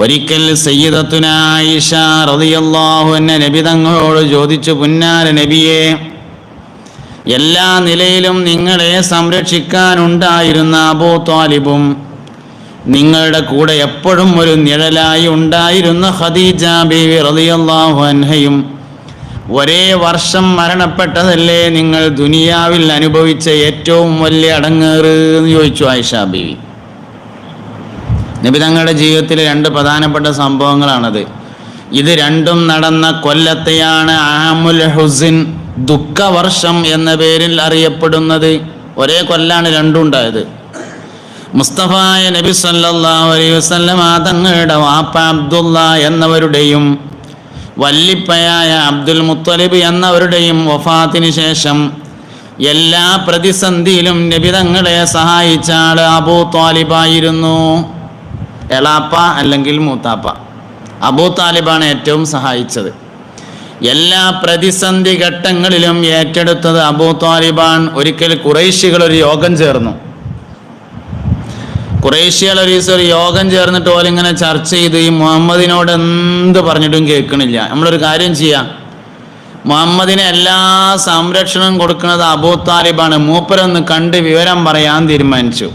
ഒരിക്കൽ സയ്യിദത്തുന ആയിഷ റളിയല്ലാഹു അൻഹ നബി തങ്ങളോട് ചോദിച്ചു, പുന്നാര നബിയെ, എല്ലാ നിലയിലും നിങ്ങളെ സംരക്ഷിക്കാനുണ്ടായിരുന്ന അബൂ ത്വാലിബും നിങ്ങളുടെ കൂടെ എപ്പോഴും ഒരു നിഴലായി ഉണ്ടായിരുന്ന ഖദീജ ബീവി റളിയല്ലാഹു അൻഹയും ഒരേ വർഷം മരണപ്പെട്ടതല്ലേ നിങ്ങൾ ദുനിയാവിൽ അനുഭവിച്ച ഏറ്റവും വലിയ അടങ്ങേറ് എന്ന് ചോദിച്ചു ആയിഷ ബീവി. നബി തങ്ങളുടെ ജീവിതത്തിലെ രണ്ട് പ്രധാനപ്പെട്ട സംഭവങ്ങളാണത്. ഇത് രണ്ടും നടന്ന കൊല്ലത്തെയാണ് ആമുൽ ഹുസ്ൻ, ദുഃഖവർഷം എന്ന പേരിൽ അറിയപ്പെടുന്നത്. ഒരേ കൊല്ലാണ് രണ്ടും ഉണ്ടായത്. മുസ്തഫായ നബി സല്ലല്ലാഹു അലൈഹി വസല്ലം തങ്ങളുടെ വാപ്പ അബ്ദുള്ള എന്നവരുടെയും വല്ലിപ്പയായ അബ്ദുൽ മുത്തലിബ് എന്നവരുടെയും വഫാത്തിന് ശേഷം എല്ലാ പ്രതിസന്ധിയിലും നബി തങ്ങളെ സഹായിച്ച ആൾ അബൂ ത്വാലിബായിരുന്നു. എളാപ്പ അല്ലെങ്കിൽ മൂത്താപ്പ. അബൂ താലിബാണ് ഏറ്റവും സഹായിച്ചത്. എല്ലാ പ്രതിസന്ധി ഘട്ടങ്ങളിലും ഏറ്റെടുത്തത് അബൂ താലിബാൻ. ഒരിക്കൽ ഖുറൈശികൾ ഒരു യോഗം ചേർന്നു. ഖുറൈശികൾ ഒരു യോഗം ചേർന്നിട്ട് ഓലിങ്ങനെ ചർച്ച ചെയ്ത് ഈ മുഹമ്മദിനോട് എന്ത് പറഞ്ഞിട്ടും കേൾക്കണില്ല. നമ്മളൊരു കാര്യം ചെയ്യാം, മുഹമ്മദിന് എല്ലാ സംരക്ഷണവും കൊടുക്കുന്നത് അബൂ താലിബാണ്, മൂപ്പരൊന്ന് കണ്ട് വിവരം പറയാൻ തീരുമാനിച്ചു.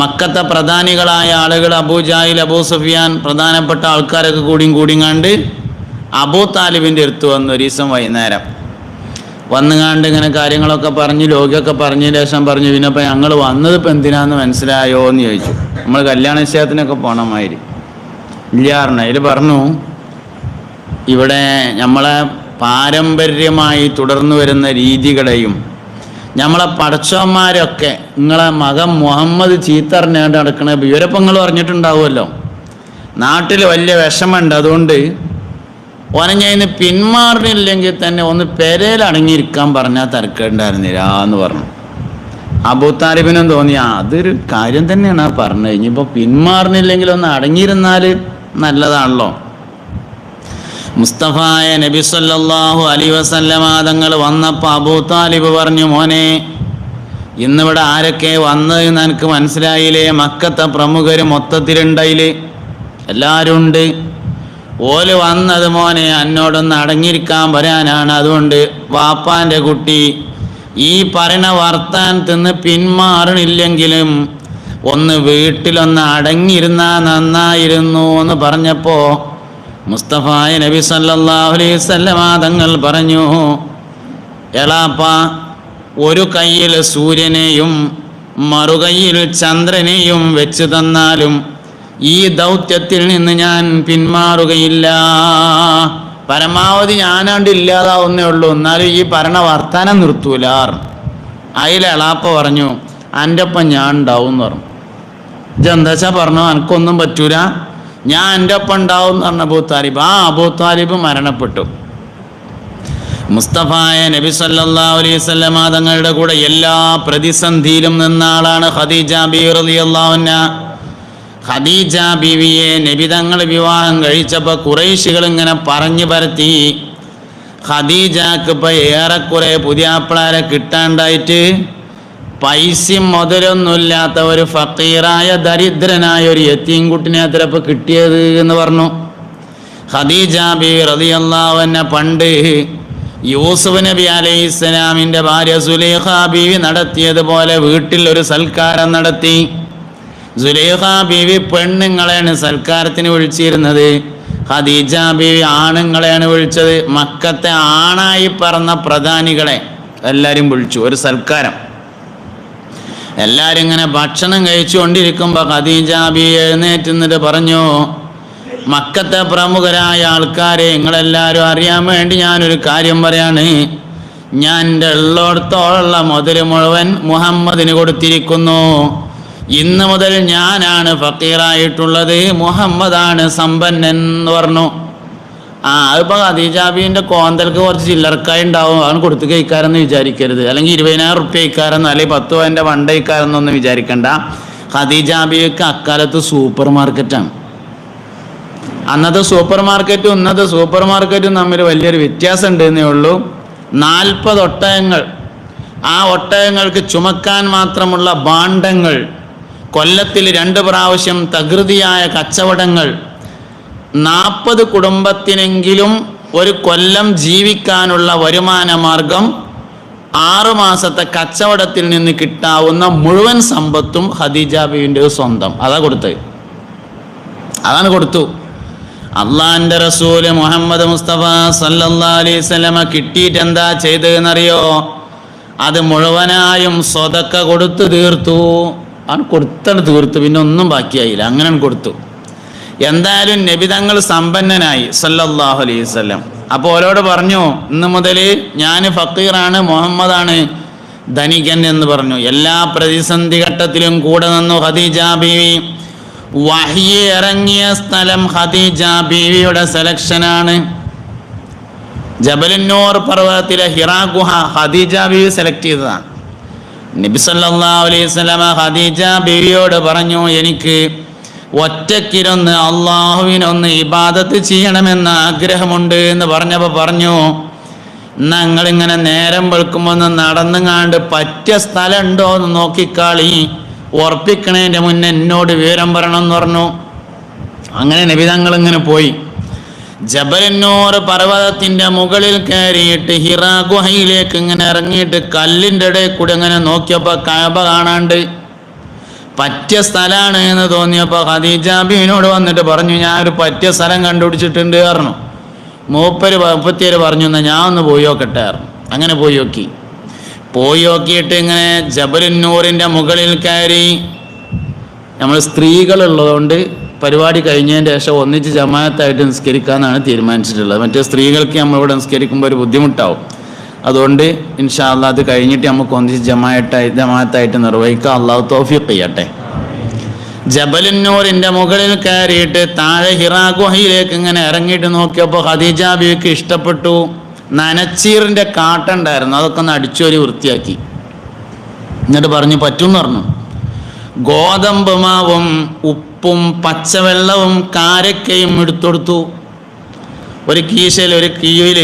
മക്കത്തെ പ്രധാനികളായ ആളുകൾ അബൂ ജാഹിൽ, അബൂ സുഫിയാൻ, പ്രധാനപ്പെട്ട ആൾക്കാരൊക്കെ കൂടിയും അബൂ താലിബിൻ്റെ അടുത്ത് വന്നു. ഒരു ദിവസം വൈകുന്നേരം വന്നുകാണ്ട് ഇങ്ങനെ കാര്യങ്ങളൊക്കെ പറഞ്ഞ് ലോകിയൊക്കെ പറഞ്ഞ ശേഷം പറഞ്ഞു, പിന്നെപ്പോൾ ഞങ്ങൾ വന്നത് ഇപ്പം എന്തിനാന്ന് മനസ്സിലായോ എന്ന് ചോദിച്ചു. നമ്മൾ കല്യാണ നിശ്ചയത്തിനൊക്കെ പോകണമാതിരി ഇല്ലാറിഞ്ഞ അതിൽ പറഞ്ഞു, ഇവിടെ നമ്മളെ പാരമ്പര്യമായി തുടർന്നു വരുന്ന രീതികളെയും നമ്മളെ പടച്ചവന്മാരൊക്കെ നിങ്ങളെ മകൻ മുഹമ്മദ് ചീത്തറിഞ്ഞാണ്ട് നടക്കണ വിവരപ്പം നിങ്ങൾ പറഞ്ഞിട്ടുണ്ടാവുമല്ലോ, നാട്ടിൽ വലിയ വിഷമമുണ്ട്, അതുകൊണ്ട് ഓനഞ്ഞതിന് പിന്മാറിനില്ലെങ്കിൽ തന്നെ ഒന്ന് പെരയിൽ അടങ്ങിയിരിക്കാൻ പറഞ്ഞാൽ തിരക്കുണ്ടായിരുന്നില്ല എന്ന് പറഞ്ഞു. അബൂ താലിബിനും തോന്നി അതൊരു കാര്യം തന്നെയാണ് ആ പറഞ്ഞത്, ഇനിയിപ്പോൾ പിന്മാറുന്നില്ലെങ്കിൽ ഒന്ന് അടങ്ങിയിരുന്നാൽ നല്ലതാണല്ലോ. മുസ്തഫായ നബി സല്ലല്ലാഹു അലൈഹി വസല്ലമ തങ്ങൾ വന്നപ്പോൾ അബൂ താലിബ് പറഞ്ഞു, മോനെ ഇന്നിവിടെ ആരൊക്കെ വന്നതെന്ന് എനിക്ക് മനസ്സിലായില്ലേ? മക്കത്തെ പ്രമുഖർ മൊത്തത്തിലുണ്ടതിൽ എല്ലാവരും ഉണ്ട്. ഓല് വന്നത് മോനെ എന്നോടൊന്ന് അടങ്ങിയിരിക്കാൻ പറയാനാണ്. അതുകൊണ്ട് വാപ്പാൻ്റെ കുട്ടി ഈ പറയണ വർത്താനത്തിന്ന് പിന്മാറണില്ലെങ്കിലും ഒന്ന് വീട്ടിലൊന്ന് അടങ്ങിയിരുന്നാൽ നന്നായിരുന്നു എന്ന് പറഞ്ഞപ്പോൾ മുസ്തഫായ നബി സല്ലല്ലാഹു അലൈഹി വസല്ലമ തങ്ങൾ പറഞ്ഞു, എളാപ്പ, ഒരു കയ്യിൽ സൂര്യനെയും മറുകൈയിൽ ചന്ദ്രനെയും വെച്ച് തന്നാലും ഈ ദൗത്യത്തിൽ നിന്ന് ഞാൻ പിന്മാറുകയില്ല. പരമാവധി ഞാനാണ്ട് ഇല്ലാതാവുന്നേ ഉള്ളൂ, എന്നാലും ഈ ഭരണ വർത്താനം നിർത്തൂല. അതിൽ എളാപ്പ പറഞ്ഞു, എൻ്റെ ഒപ്പം ഞാൻ ഉണ്ടാവും എന്ന് പറഞ്ഞു. ഇതെന്താച്ചാ പറഞ്ഞു, എനിക്കൊന്നും പറ്റൂല, ഞാൻ എൻ്റെ ഒപ്പം ഉണ്ടാവും എന്ന് പറഞ്ഞ അബൂ താലിബ്. അബൂ താലിബ് മരണപ്പെട്ടു. മുസ്തഫായ നബി സല്ലല്ലാഹു അലൈഹി വസല്ലമ തങ്ങളുടെ കൂടെ എല്ലാ പ്രതിസന്ധിയിലും നിന്ന ആളാണ് ഖദീജ ബീവി റളിയല്ലാഹു അൻഹ. ഖദീജ ബീവിയെ നബി തങ്ങൾ വിവാഹം കഴിച്ചപ്പോൾ ഖുറൈശികൾ ഇങ്ങനെ പറഞ്ഞു പരത്തി, ഖദീജക്ക് ഇപ്പം ഏറെക്കുറെ പുതിയാപ്പിളാരെ കിട്ടാണ്ടായിട്ട് പൈസയും മുതലൊന്നുമില്ലാത്ത ഒരു ഫക്കീറായ ദരിദ്രനായ ഒരു യത്തീംകുട്ടിനെ അത്രപ്പോൾ കിട്ടിയത് എന്ന് പറഞ്ഞു. ഖദീജ ബീവി റളിയല്ലാഹു അൻഹ പണ്ട് യൂസുഫ് നബി അലൈഹിസ്സലാമിൻ്റെ ഭാര്യ സുലൈഖ ബീവി നടത്തിയതുപോലെ വീട്ടിൽ ഒരു സൽക്കാരം നടത്തി. സുലൈഖ ബീവി പെണ്ണുങ്ങളെയാണ് സൽക്കാരത്തിന് വിളിച്ചിരുന്നത്, ഖദീജ ബീവി ആണുങ്ങളെയാണ് വിളിച്ചത്. മക്കത്തെ ആണായി പറന്ന പ്രധാനികളെ എല്ലാവരും വിളിച്ചു, ഒരു സൽക്കാരം. എല്ലാവരും ഇങ്ങനെ ഭക്ഷണം കഴിച്ചുകൊണ്ടിരിക്കുമ്പോൾ ഖദീജ ബീവി എഴുന്നേറ്റുന്നിട്ട് പറഞ്ഞു, മക്കത്തെ പ്രമുഖരായ ആൾക്കാരെ നിങ്ങളെല്ലാവരും അറിയാൻ വേണ്ടി ഞാനൊരു കാര്യം പറയാണ്. ഞാൻ എൻ്റെ ഉള്ളിടത്തോളം മുതൽ മുഴുവൻ മുഹമ്മദിന് കൊടുത്തിരിക്കുന്നു. ഇന്ന് മുതൽ ഞാനാണ് ഫക്കീറായിട്ടുള്ളത്, മുഹമ്മദാണ് സമ്പന്നൻ എന്ന് പറഞ്ഞു. അതിപ്പോൾ ഖദീജാബീൻ്റെ കോന്തൽക്ക് കുറച്ച് ചില്ലറക്കായി ഉണ്ടാവും, അവൻ കൊടുത്ത് കഴിക്കാരെന്ന് വിചാരിക്കരുത്, അല്ലെങ്കിൽ 20,000 റുപ്യ കഴിക്കാരെന്നോ അല്ലെങ്കിൽ 10 പവൻ്റെ വണ്ട കഴിക്കാരെന്നൊന്നും വിചാരിക്കണ്ട. ഖദീജാബിക്ക് അക്കാലത്ത് സൂപ്പർ മാർക്കറ്റാണ്. അന്നത്തെ സൂപ്പർ മാർക്കറ്റും ഇന്നത്തെ സൂപ്പർ മാർക്കറ്റും തമ്മിൽ വലിയൊരു വ്യത്യാസം ഉണ്ടെന്നേ ഉള്ളൂ. 40 ഒട്ടകങ്ങൾ, ആ ഒട്ടകങ്ങൾക്ക് ചുമക്കാൻ മാത്രമുള്ള ഭാണ്ഡങ്ങൾ, കൊല്ലത്തിൽ 2 പ്രാവശ്യം തകൃതിയായ കച്ചവടങ്ങൾ, 40 കുടുംബത്തിനെങ്കിലും ഒരു കൊല്ലം ജീവിക്കാനുള്ള വരുമാന മാർഗം 6 മാസത്തെ കച്ചവടത്തിൽ നിന്ന് കിട്ടാവുന്ന മുഴുവൻ സമ്പത്തും ഖദീജ ബീവിൻ്റെ സ്വന്തം. അതാണ് കൊടുത്തു. അള്ളാന്റെ റസൂല് മുഹമ്മദ് മുസ്തഫ സല്ലല്ലാഹു അലൈഹി വസല്ലമ കിട്ടിയിട്ട് എന്താ ചെയ്തതെന്നറിയോ? അത് മുഴുവനായും സ്വതക്ക കൊടുത്തു തീർത്തു. ആണ് കൊടുത്തത് തീർത്തു, പിന്നെ ഒന്നും ബാക്കിയായില്ല. അങ്ങനെ കൊടുത്തു. എന്തായാലും നബിതങ്ങൾ സമ്പന്നനായി സല്ലല്ലാഹു അലൈഹി വസല്ലം. അപ്പോൾ ഓരോട് പറഞ്ഞു, ഇന്ന് മുതൽ ഞാൻ ഫക്കീറാണ്, മുഹമ്മദാണ് ധനികൻ എന്ന് പറഞ്ഞു. എല്ലാ പ്രതിസന്ധി ഘട്ടത്തിലും കൂടെ നിന്നു ഖദീജ ബീവി. വഹ്യ് ഇറങ്ങിയ സ്ഥലം ഖദീജ ബീവിയുടെ സെലക്ഷനാണ്. ജബലുന്നൂർ പർവ്വതത്തിലെ ഹിറാ ഗുഹ ഖദീജ ബീവി സെലക്ട് ചെയ്തതാണ്. നബി സല്ലല്ലാഹു അലൈഹി വസല്ലമ ഖദീജ ബീവിയോട് പറഞ്ഞു, എനിക്ക് ഒറ്റക്കിരുന്ന് അള്ളാഹുവിനൊന്ന് ഇബാദത്ത് ചെയ്യണമെന്ന് ആഗ്രഹമുണ്ട് എന്ന് പറഞ്ഞപ്പോൾ പറഞ്ഞു, ഞങ്ങളിങ്ങനെ നേരം വെളുക്കുമ്പോൾ ഒന്ന് നടന്നുങ്ങാണ്ട് പറ്റിയ സ്ഥലം ഉണ്ടോ എന്ന് നോക്കിക്കാളി, ഉറപ്പിക്കണേൻ്റെ മുന്നേ എന്നോട് വിവരം പറയണം എന്ന് പറഞ്ഞു. അങ്ങനെ നബി തങ്ങൾ ഇങ്ങനെ പോയി. ജബലുന്നൂർ പർവ്വതത്തിൻ്റെ മുകളിൽ കയറിയിട്ട് ഹിറാ ഗുഹയിലേക്ക് ഇങ്ങനെ ഇറങ്ങിയിട്ട് കല്ലിൻ്റെ ഇടയിൽ കൂടെ ഇങ്ങനെ നോക്കിയപ്പോൾ കഅബ കാണാണ്ട്. പറ്റിയ സ്ഥലമാണ് എന്ന് തോന്നിയപ്പോൾ ഖദീജ ബീവിനോട് വന്നിട്ട് പറഞ്ഞു, ഞാനൊരു പറ്റിയ സ്ഥലം കണ്ടുപിടിച്ചിട്ടുണ്ട് പറഞ്ഞു. മുപ്പത്തിയേര് പറഞ്ഞു, എന്നാൽ ഞാൻ ഒന്ന് പോയി നോക്കട്ടെ പറഞ്ഞു. അങ്ങനെ പോയി നോക്കിയിട്ട് ഇങ്ങനെ ജബലുന്നൂറിൻ്റെ മുകളിൽ കയറി. നമ്മൾ സ്ത്രീകളുള്ളതുകൊണ്ട് പരിപാടി കഴിഞ്ഞതിൻ്റെ ശേഷം ഒന്നിച്ച് ജമാഅത്തായിട്ട് നിസ്കരിക്കാമെന്നാണ് തീരുമാനിച്ചിട്ടുള്ളത്. മറ്റേ സ്ത്രീകൾക്ക് നമ്മളിവിടെ നിസ്കരിക്കുമ്പോൾ ഒരു ബുദ്ധിമുട്ടാവും. അതുകൊണ്ട് ഇൻഷാ അല്ലാഹ് അത് കഴിഞ്ഞിട്ട് നമുക്ക് ഒന്നിച്ച് ജമാഅത്തായിട്ട് നിർവഹിക്കാം. അള്ളാഹു തൗഫീഖ് ചെയ്യട്ടെ. ജബലുന്നൂറിൻ്റെ മുകളിൽ കയറിയിട്ട് താഴെ ഹിറാ ഗുഹയിലേക്ക് ഇങ്ങനെ ഇറങ്ങിയിട്ട് നോക്കിയപ്പോൾ ഖദീജ ബീവിക്ക് ഇഷ്ടപ്പെട്ടു. നനച്ചീറിൻ്റെ കാട്ടുണ്ടായിരുന്നു, അതൊക്കെ ഒന്ന് അടിച്ചോരി വൃത്തിയാക്കി. എന്നിട്ട് പറഞ്ഞു പറ്റുമെന്ന് പറഞ്ഞു. ഗോതമ്പ് മാവും ഉപ്പും പച്ചവെള്ളവും കാരക്കയും എടുത്തൊടുത്തു. ഒരു കീയിൽ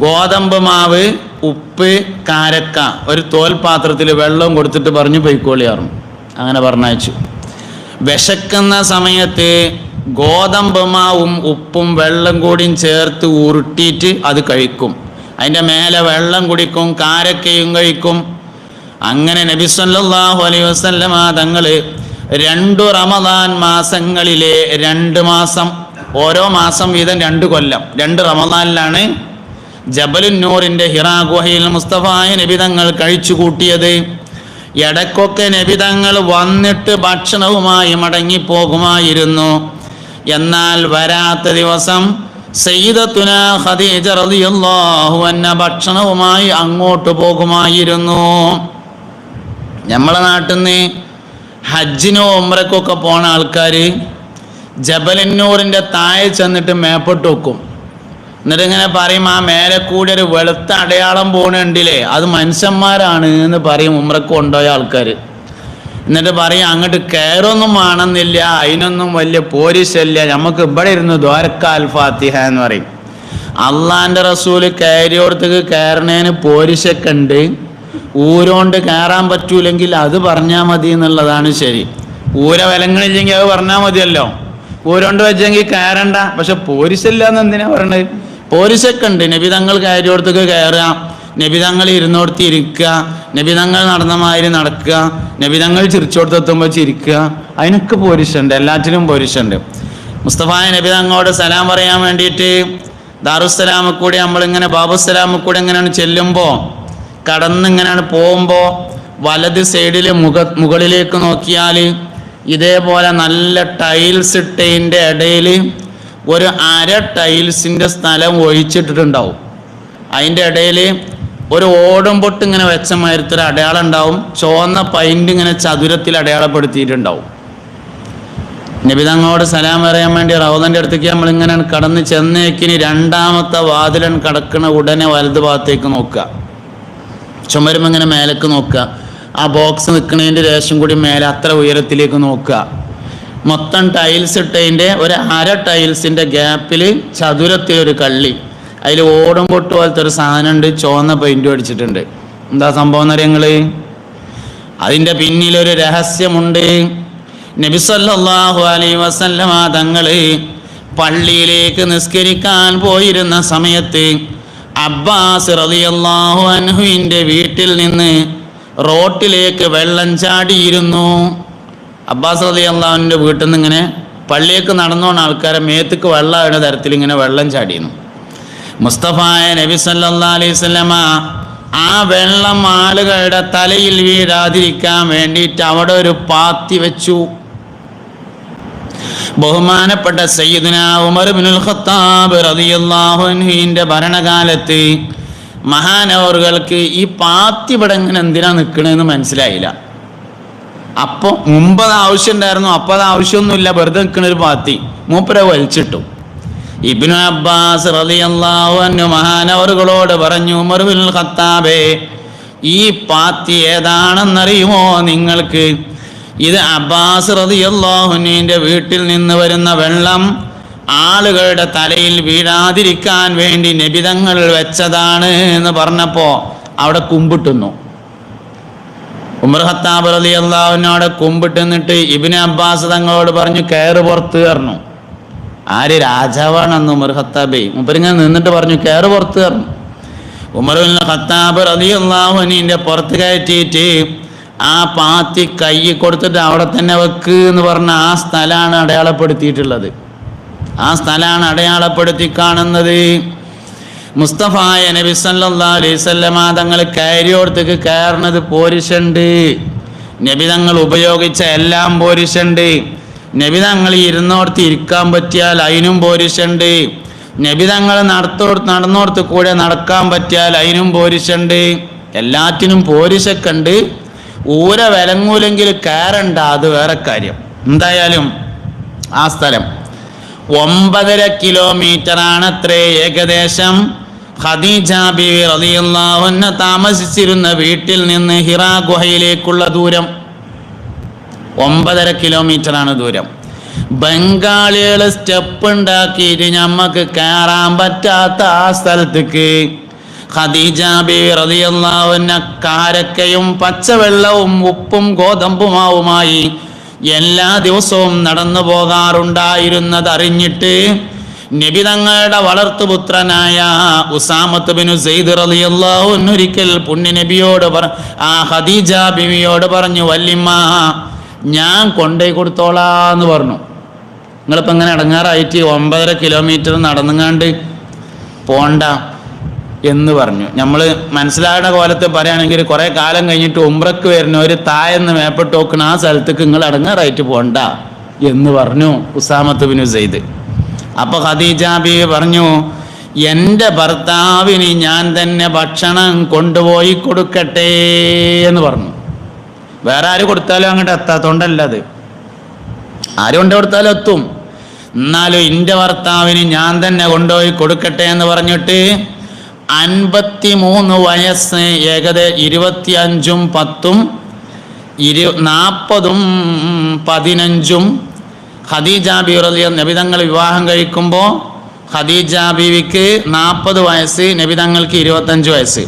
ഗോതമ്പ് മാവ്, ഉപ്പ്, കാരക്ക ഒരു തോൽപാത്രത്തിൽ വെള്ളവും കൊടുത്തിട്ട് പറഞ്ഞു പൊയ്ക്കോളിയാറും. അങ്ങനെ പറഞ്ഞയച്ചു. വിശക്കുന്ന സമയത്ത് ഗോതമ്പ് മാവും ഉപ്പും വെള്ളം കൂടിയും ചേർത്ത് ഉരുട്ടിയിട്ട് അത് കഴിക്കും. അതിൻ്റെ മേലെ വെള്ളം കുടിക്കും, കാരക്കയും കഴിക്കും. അങ്ങനെ നബി സല്ലല്ലാഹു അലൈഹി വസല്ലമ തങ്ങൾ 2 റമദാൻ മാസങ്ങളിലെ 2 മാസം, ഓരോ മാസം വീതം 2 കൊല്ലം, 2 റമദാനിലാണ് ജബലുന്നൂറിൻ്റെ ഹിറാ ഗുഹയിൽ മുസ്തഫായ നബി തങ്ങൾ കഴിച്ചു കൂട്ടിയത്. ഇടയ്ക്കൊക്കെ നബി തങ്ങൾ വന്നിട്ട് ഭക്ഷണവുമായി മടങ്ങിപ്പോകുമായിരുന്നു. എന്നാൽ വരാത്ത ദിവസം സയ്യിദത്തുനാ ഖദീജ റളിയല്ലാഹു അൻഹ ഭക്ഷണവുമായി അങ്ങോട്ട് പോകുമായിരുന്നു. നമ്മളെ നാട്ടിൽ നിന്ന് ഹജ്ജിനോ ഉംറയ്ക്കൊക്കെ പോണ ആൾക്കാർ ജബലുന്നൂറിൻ്റെ താഴെ ചെന്നിട്ട് മേപ്പോട്ട് വെക്കും. എന്നിട്ട് ഇങ്ങനെ പറയും, ആ മേലെ കൂടി ഒരു വെളുത്ത അടയാളം പോകണുണ്ടില്ലേ, അത് മനുഷ്യന്മാരാണ് എന്ന് പറയും ഉംറയ്ക്ക് കൊണ്ടുപോയ ആൾക്കാർ. എന്നിട്ട് പറയും അങ്ങോട്ട് കയറൊന്നും വേണമെന്നില്ല, അതിനൊന്നും വലിയ പോരിശല്ല, നമുക്ക് ഇവിടെ ഇരുന്ന് ദ്വാരക്കാൽ ഫാത്തിഹ എന്ന് പറയും. അള്ളാൻ്റെ റസൂല് കയറിയോടത്തേക്ക് കയറണേന് പോരിശൊക്കെ ഉണ്ട്. ഊരോണ്ട് കയറാൻ പറ്റൂലെങ്കിൽ അത് പറഞ്ഞാൽ മതി എന്നുള്ളതാണ് ശരി. ഊര വിലങ്ങളില്ലെങ്കിൽ അത് പറഞ്ഞാൽ മതിയല്ലോ. ഊരോണ്ട് വെച്ചെങ്കിൽ കയറണ്ട. പക്ഷെ പോരിശല്ല എന്ന് എന്തിനാ പറയണത്? പോരിശൊക്കെ ഉണ്ട്. നബി തങ്ങൾ കയറിയോടത്തേക്ക് കയറുക, നബി തങ്ങൾ ഇരുന്നോടത്ത് ഇരിക്കുക, നബി തങ്ങൾ നടന്ന മാതിരി നടക്കുക, നബി തങ്ങൾ ചിരിച്ചോടത്തെത്തുമ്പോൾ ചിരിക്കുക, അതിനൊക്കെ പോരിശുണ്ട്. എല്ലാറ്റിനും പോരിശുണ്ട്. മുസ്തഫായ നബി തങ്ങളോട് സലാം പറയാൻ വേണ്ടിയിട്ട് ദാറുസ്സലാമിൽ കൂടി നമ്മളിങ്ങനെ ബാബുസ്സലാമിൽ കൂടി ഇങ്ങനെയാണ് ചെല്ലുമ്പോൾ, കടന്നിങ്ങനെയാണ് പോകുമ്പോൾ വലത് സൈഡിൽ മുകളിലേക്ക് നോക്കിയാൽ ഇതേപോലെ നല്ല ടൈൽസ് ഇട്ടതിൻ്റെ ഇടയിൽ ഒരു 1/2 ടൈൽസിൻ്റെ സ്ഥലം ഒഴിച്ചിട്ടിട്ടുണ്ടാവും. അതിൻ്റെ ഇടയിൽ ഒരു ഓടും പൊട്ട് ഇങ്ങനെ വെച്ച മാതിരത്തൊരു അടയാളം ഉണ്ടാവും. ചുവന്ന പൈൻ്റ് ഇങ്ങനെ ചതുരത്തിൽ അടയാളപ്പെടുത്തിയിട്ടുണ്ടാവും. നബി തങ്ങളോട് സലാം പറയാൻ വേണ്ടി റൗദൻ്റെ അടുത്തേക്ക് നമ്മളിങ്ങനെ കടന്ന് ചെന്നേക്കിന് 2ാമത്തെ വാതിലൻ കടക്കണ ഉടനെ വലത് ഭാഗത്തേക്ക് നോക്കുക. ചുമരും ഇങ്ങനെ മേലേക്ക് നോക്കുക. ആ ബോക്സ് നിൽക്കുന്നതിൻ്റെ രേശം കൂടി മേലെ അത്ര ഉയരത്തിലേക്ക് നോക്കുക. മൊത്തം ടൈൽസ് ഇട്ടതിൻ്റെ ഒരു 1/2 ടൈൽസിൻ്റെ ഗ്യാപ്പിൽ ചതുരത്തിലൊരു കള്ളി, അതിൽ ഓടും പൊട്ട് പോലത്തെ ഒരു സാധനമുണ്ട്, ചുവന്ന പെയിൻറ്റും അടിച്ചിട്ടുണ്ട്. എന്താ സംഭവം എന്നറിയങ്ങൾ? അതിൻ്റെ പിന്നിലൊരു രഹസ്യമുണ്ട്. നബി സല്ലല്ലാഹു അലൈഹി വസല്ലമ തങ്ങൾ പള്ളിയിലേക്ക് നിസ്കരിക്കാൻ പോയിരുന്ന സമയത്ത് അബ്ബാസ് റളിയല്ലാഹു അൻഹുവിൻ്റെ വീട്ടിൽ നിന്ന് റോട്ടിലേക്ക് വെള്ളം ചാടിയിരുന്നു. അബ്ബാസ് റളിയല്ലാഹുവിൻ്റെ വീട്ടിൽ നിന്ന് ഇങ്ങനെ പള്ളിയേക്ക് നടന്നുകൊണ്ട് ആൾക്കാരെ മേത്തേക്ക് വെള്ളമാകുന്ന തരത്തിൽ ഇങ്ങനെ വെള്ളം ചാടിയിരുന്നു. മുസ്തഫായ നബി സല്ലല്ലാഹു അലൈഹി വസല്ലമ ആ വെള്ളം ആളുകളുടെ തലയിൽ വീഴാതിരിക്കാൻ വേണ്ടിയിട്ട് അവിടെ ഒരു പാത്തി വെച്ചു. ബഹുമാനപ്പെട്ട സയ്യിദുനാ ഉമർ ഇബ്നുൽ ഖത്താബ് റളിയല്ലാഹു അൻഹുവിൻ്റെ ഭരണകാലത്ത് മഹാനവറുകൾക്ക് ഈ പാത്തി ഇവിടെ ഇങ്ങനെ എന്തിനാ നിൽക്കണമെന്ന് മനസ്സിലായില്ല. അപ്പോൾ മുമ്പത് ആവശ്യം ഉണ്ടായിരുന്നു, അപ്പോൾ അത് ആവശ്യമൊന്നുമില്ല, വെറുതെ നിൽക്കുന്ന ഒരു പാത്തി മൂപ്പരെ വലിച്ചിട്ടു. ഇബ്നു അബ്ബാസ് റളിയല്ലാഹു അൻഹു മഹാനവറുകളോട് പറഞ്ഞു, ഉമർ ഇബ്നുൽ ഖത്താബേ, ഈ പാത്തി ഏതാണെന്നറിയുമോ നിങ്ങൾക്ക്? ഇത് അബ്ബാസ് റളിയല്ലാഹു അൻഹുവിൻ്റെ വീട്ടിൽ നിന്ന് വരുന്ന വെള്ളം ആളുകളുടെ തലയിൽ വീഴാതിരിക്കാൻ വേണ്ടി നബിതങ്ങൾ വെച്ചതാണ് എന്ന് പറഞ്ഞപ്പോൾ അവിടെ കുമ്പിട്ടുന്നു. ഉമർ ഖത്താബ് റളിയല്ലാഹു അൻഹു കുമ്പിട്ട് നിന്നിട്ട് ഇബ്നു അബ്ബാസ് തങ്ങളോട് പറഞ്ഞു, കയറ് പുറത്ത് കയറണം. ആര്? രാജാവാണെന്ന് ഉമർ ഖത്താബേ. മുപ്പരിങ്ങനെ നിന്നിട്ട് പറഞ്ഞു, കയറ് പുറത്ത് കയറണം. ഉമർ ഇബ്നുൽ ഖത്താബ് റളിയല്ലാഹു അൻഹുവിൻ്റെ പുറത്ത് കയറ്റിയിട്ട് ആ പാത്തി കൈ കൊടുത്തിട്ട് അവിടെ തന്നെ വെക്ക് എന്ന് പറഞ്ഞ ആ സ്ഥലമാണ് അടയാളപ്പെടുത്തിയിട്ടുള്ളത്. ആ സ്ഥലമാണ് അടയാളപ്പെടുത്തി കാണുന്നത്. മുസ്തഫായ നബി സല്ലല്ലാഹു അലൈഹി വസല്ലമ തങ്ങൾ കയറിയോടത്തേക്ക് കയറുന്നത് പോരിശുണ്ട്. നബി തങ്ങൾ ഉപയോഗിച്ച എല്ലാം പോരിശുണ്ട്. നബി തങ്ങൾ ഇരുന്നോടത്ത് ഇരിക്കാൻ പറ്റിയാൽ അതിനും പോരിശുണ്ട്. നബി തങ്ങൾ നടന്നോടത്ത് കൂടെ നടക്കാൻ പറ്റിയാൽ അതിനും പോരിശുണ്ട്. എല്ലാറ്റിനും പോരിശക്കുണ്ട്. ഊര വിലങ്ങൂലെങ്കിൽ കയറണ്ട, അത് വേറെ കാര്യം. എന്തായാലും ആ സ്ഥലം 9.5 കിലോമീറ്ററാണത്രേ ഏകദേശം ഖദീജ ബീവി റളിയല്ലാഹു അൻഹ താമസിച്ചിരുന്ന വീട്ടിൽ നിന്ന് ഹിറാ ഗുഹയിലേക്കുള്ള ദൂരം. 9.5 കിലോമീറ്ററാണ് ദൂരം. ബംഗാളികൾ സ്റ്റെപ്പ് ഉണ്ടാക്കിയിട്ട് ഞമ്മക്ക് കയറാൻ പറ്റാത്ത ആ സ്ഥലത്തേക്ക് ഖദീജ ബീവി റളിയല്ലാഹു അൻഹ കാരക്കയും പച്ചവെള്ളവും ഉപ്പും ഗോതമ്പുമാവുമായി എല്ലാ ദിവസവും നടന്നു പോകാറുണ്ടായിരുന്നത് അറിഞ്ഞിട്ട് നബി തങ്ങളുടെ വളർത്തുപുത്രനായ ഉസാമത്ത് ബിൻ സെയ്ദ് റളിയല്ലാഹു അൻഹു ഒരിക്കൽ പുണ്യ നബിയോട് ആ ഖദീജ ബീവിയോട് പറഞ്ഞു, വല്ലിമ്മ ഞാൻ കൊണ്ടേ കൊടുത്തോളാന്ന് പറഞ്ഞു. നിങ്ങളിപ്പോൾ ഇങ്ങനെ ഇടങ്ങാറായിട്ട് 9.5 കിലോമീറ്റർ നടന്നുങ്ങാണ്ട് പോണ്ട എന്ന് പറഞ്ഞു. നമ്മൾ മനസ്സിലാകുന്ന കോലത്ത് പറയുകയാണെങ്കിൽ കുറേ കാലം കഴിഞ്ഞിട്ട് ഉംറക്ക് വരുന്ന ഒരു തായെന്ന് മേപ്പെട്ട് നോക്കുന്ന ആ സ്ഥലത്തേക്ക് നിങ്ങൾ അടങ്ങാറായിട്ട് പോണ്ട എന്ന് പറഞ്ഞു ഉസാമത്ത് ബിൻ സെയ്ദ്. അപ്പോൾ ഖദീജ ബീവി പറഞ്ഞു, എൻ്റെ ഭർത്താവിന് ഞാൻ തന്നെ ഭക്ഷണം കൊണ്ടുപോയി കൊടുക്കട്ടെ എന്ന് പറഞ്ഞു. വേറെ ആര് കൊടുത്താലും അങ്ങോട്ട് എത്താത്തോണ്ടല്ല, അത് ആര് കൊണ്ടു കൊടുത്താലും എത്തും. എന്നാലും എൻ്റെ ഭർത്താവിന് ഞാൻ തന്നെ കൊണ്ടുപോയി കൊടുക്കട്ടെ എന്ന് പറഞ്ഞിട്ട് 53 വയസ്സ്, ഏകദേശം 25ഉം 10ഉം 40ഉം 15ഉം ഖദീജ ബീവി റളിയല്ലാഹു നബി തങ്ങൾ വിവാഹം കഴിക്കുമ്പോൾ ഖദീജ ബീവിക്ക് 40 വയസ്സ്, നബി തങ്ങൾക്ക് 25 വയസ്സ്.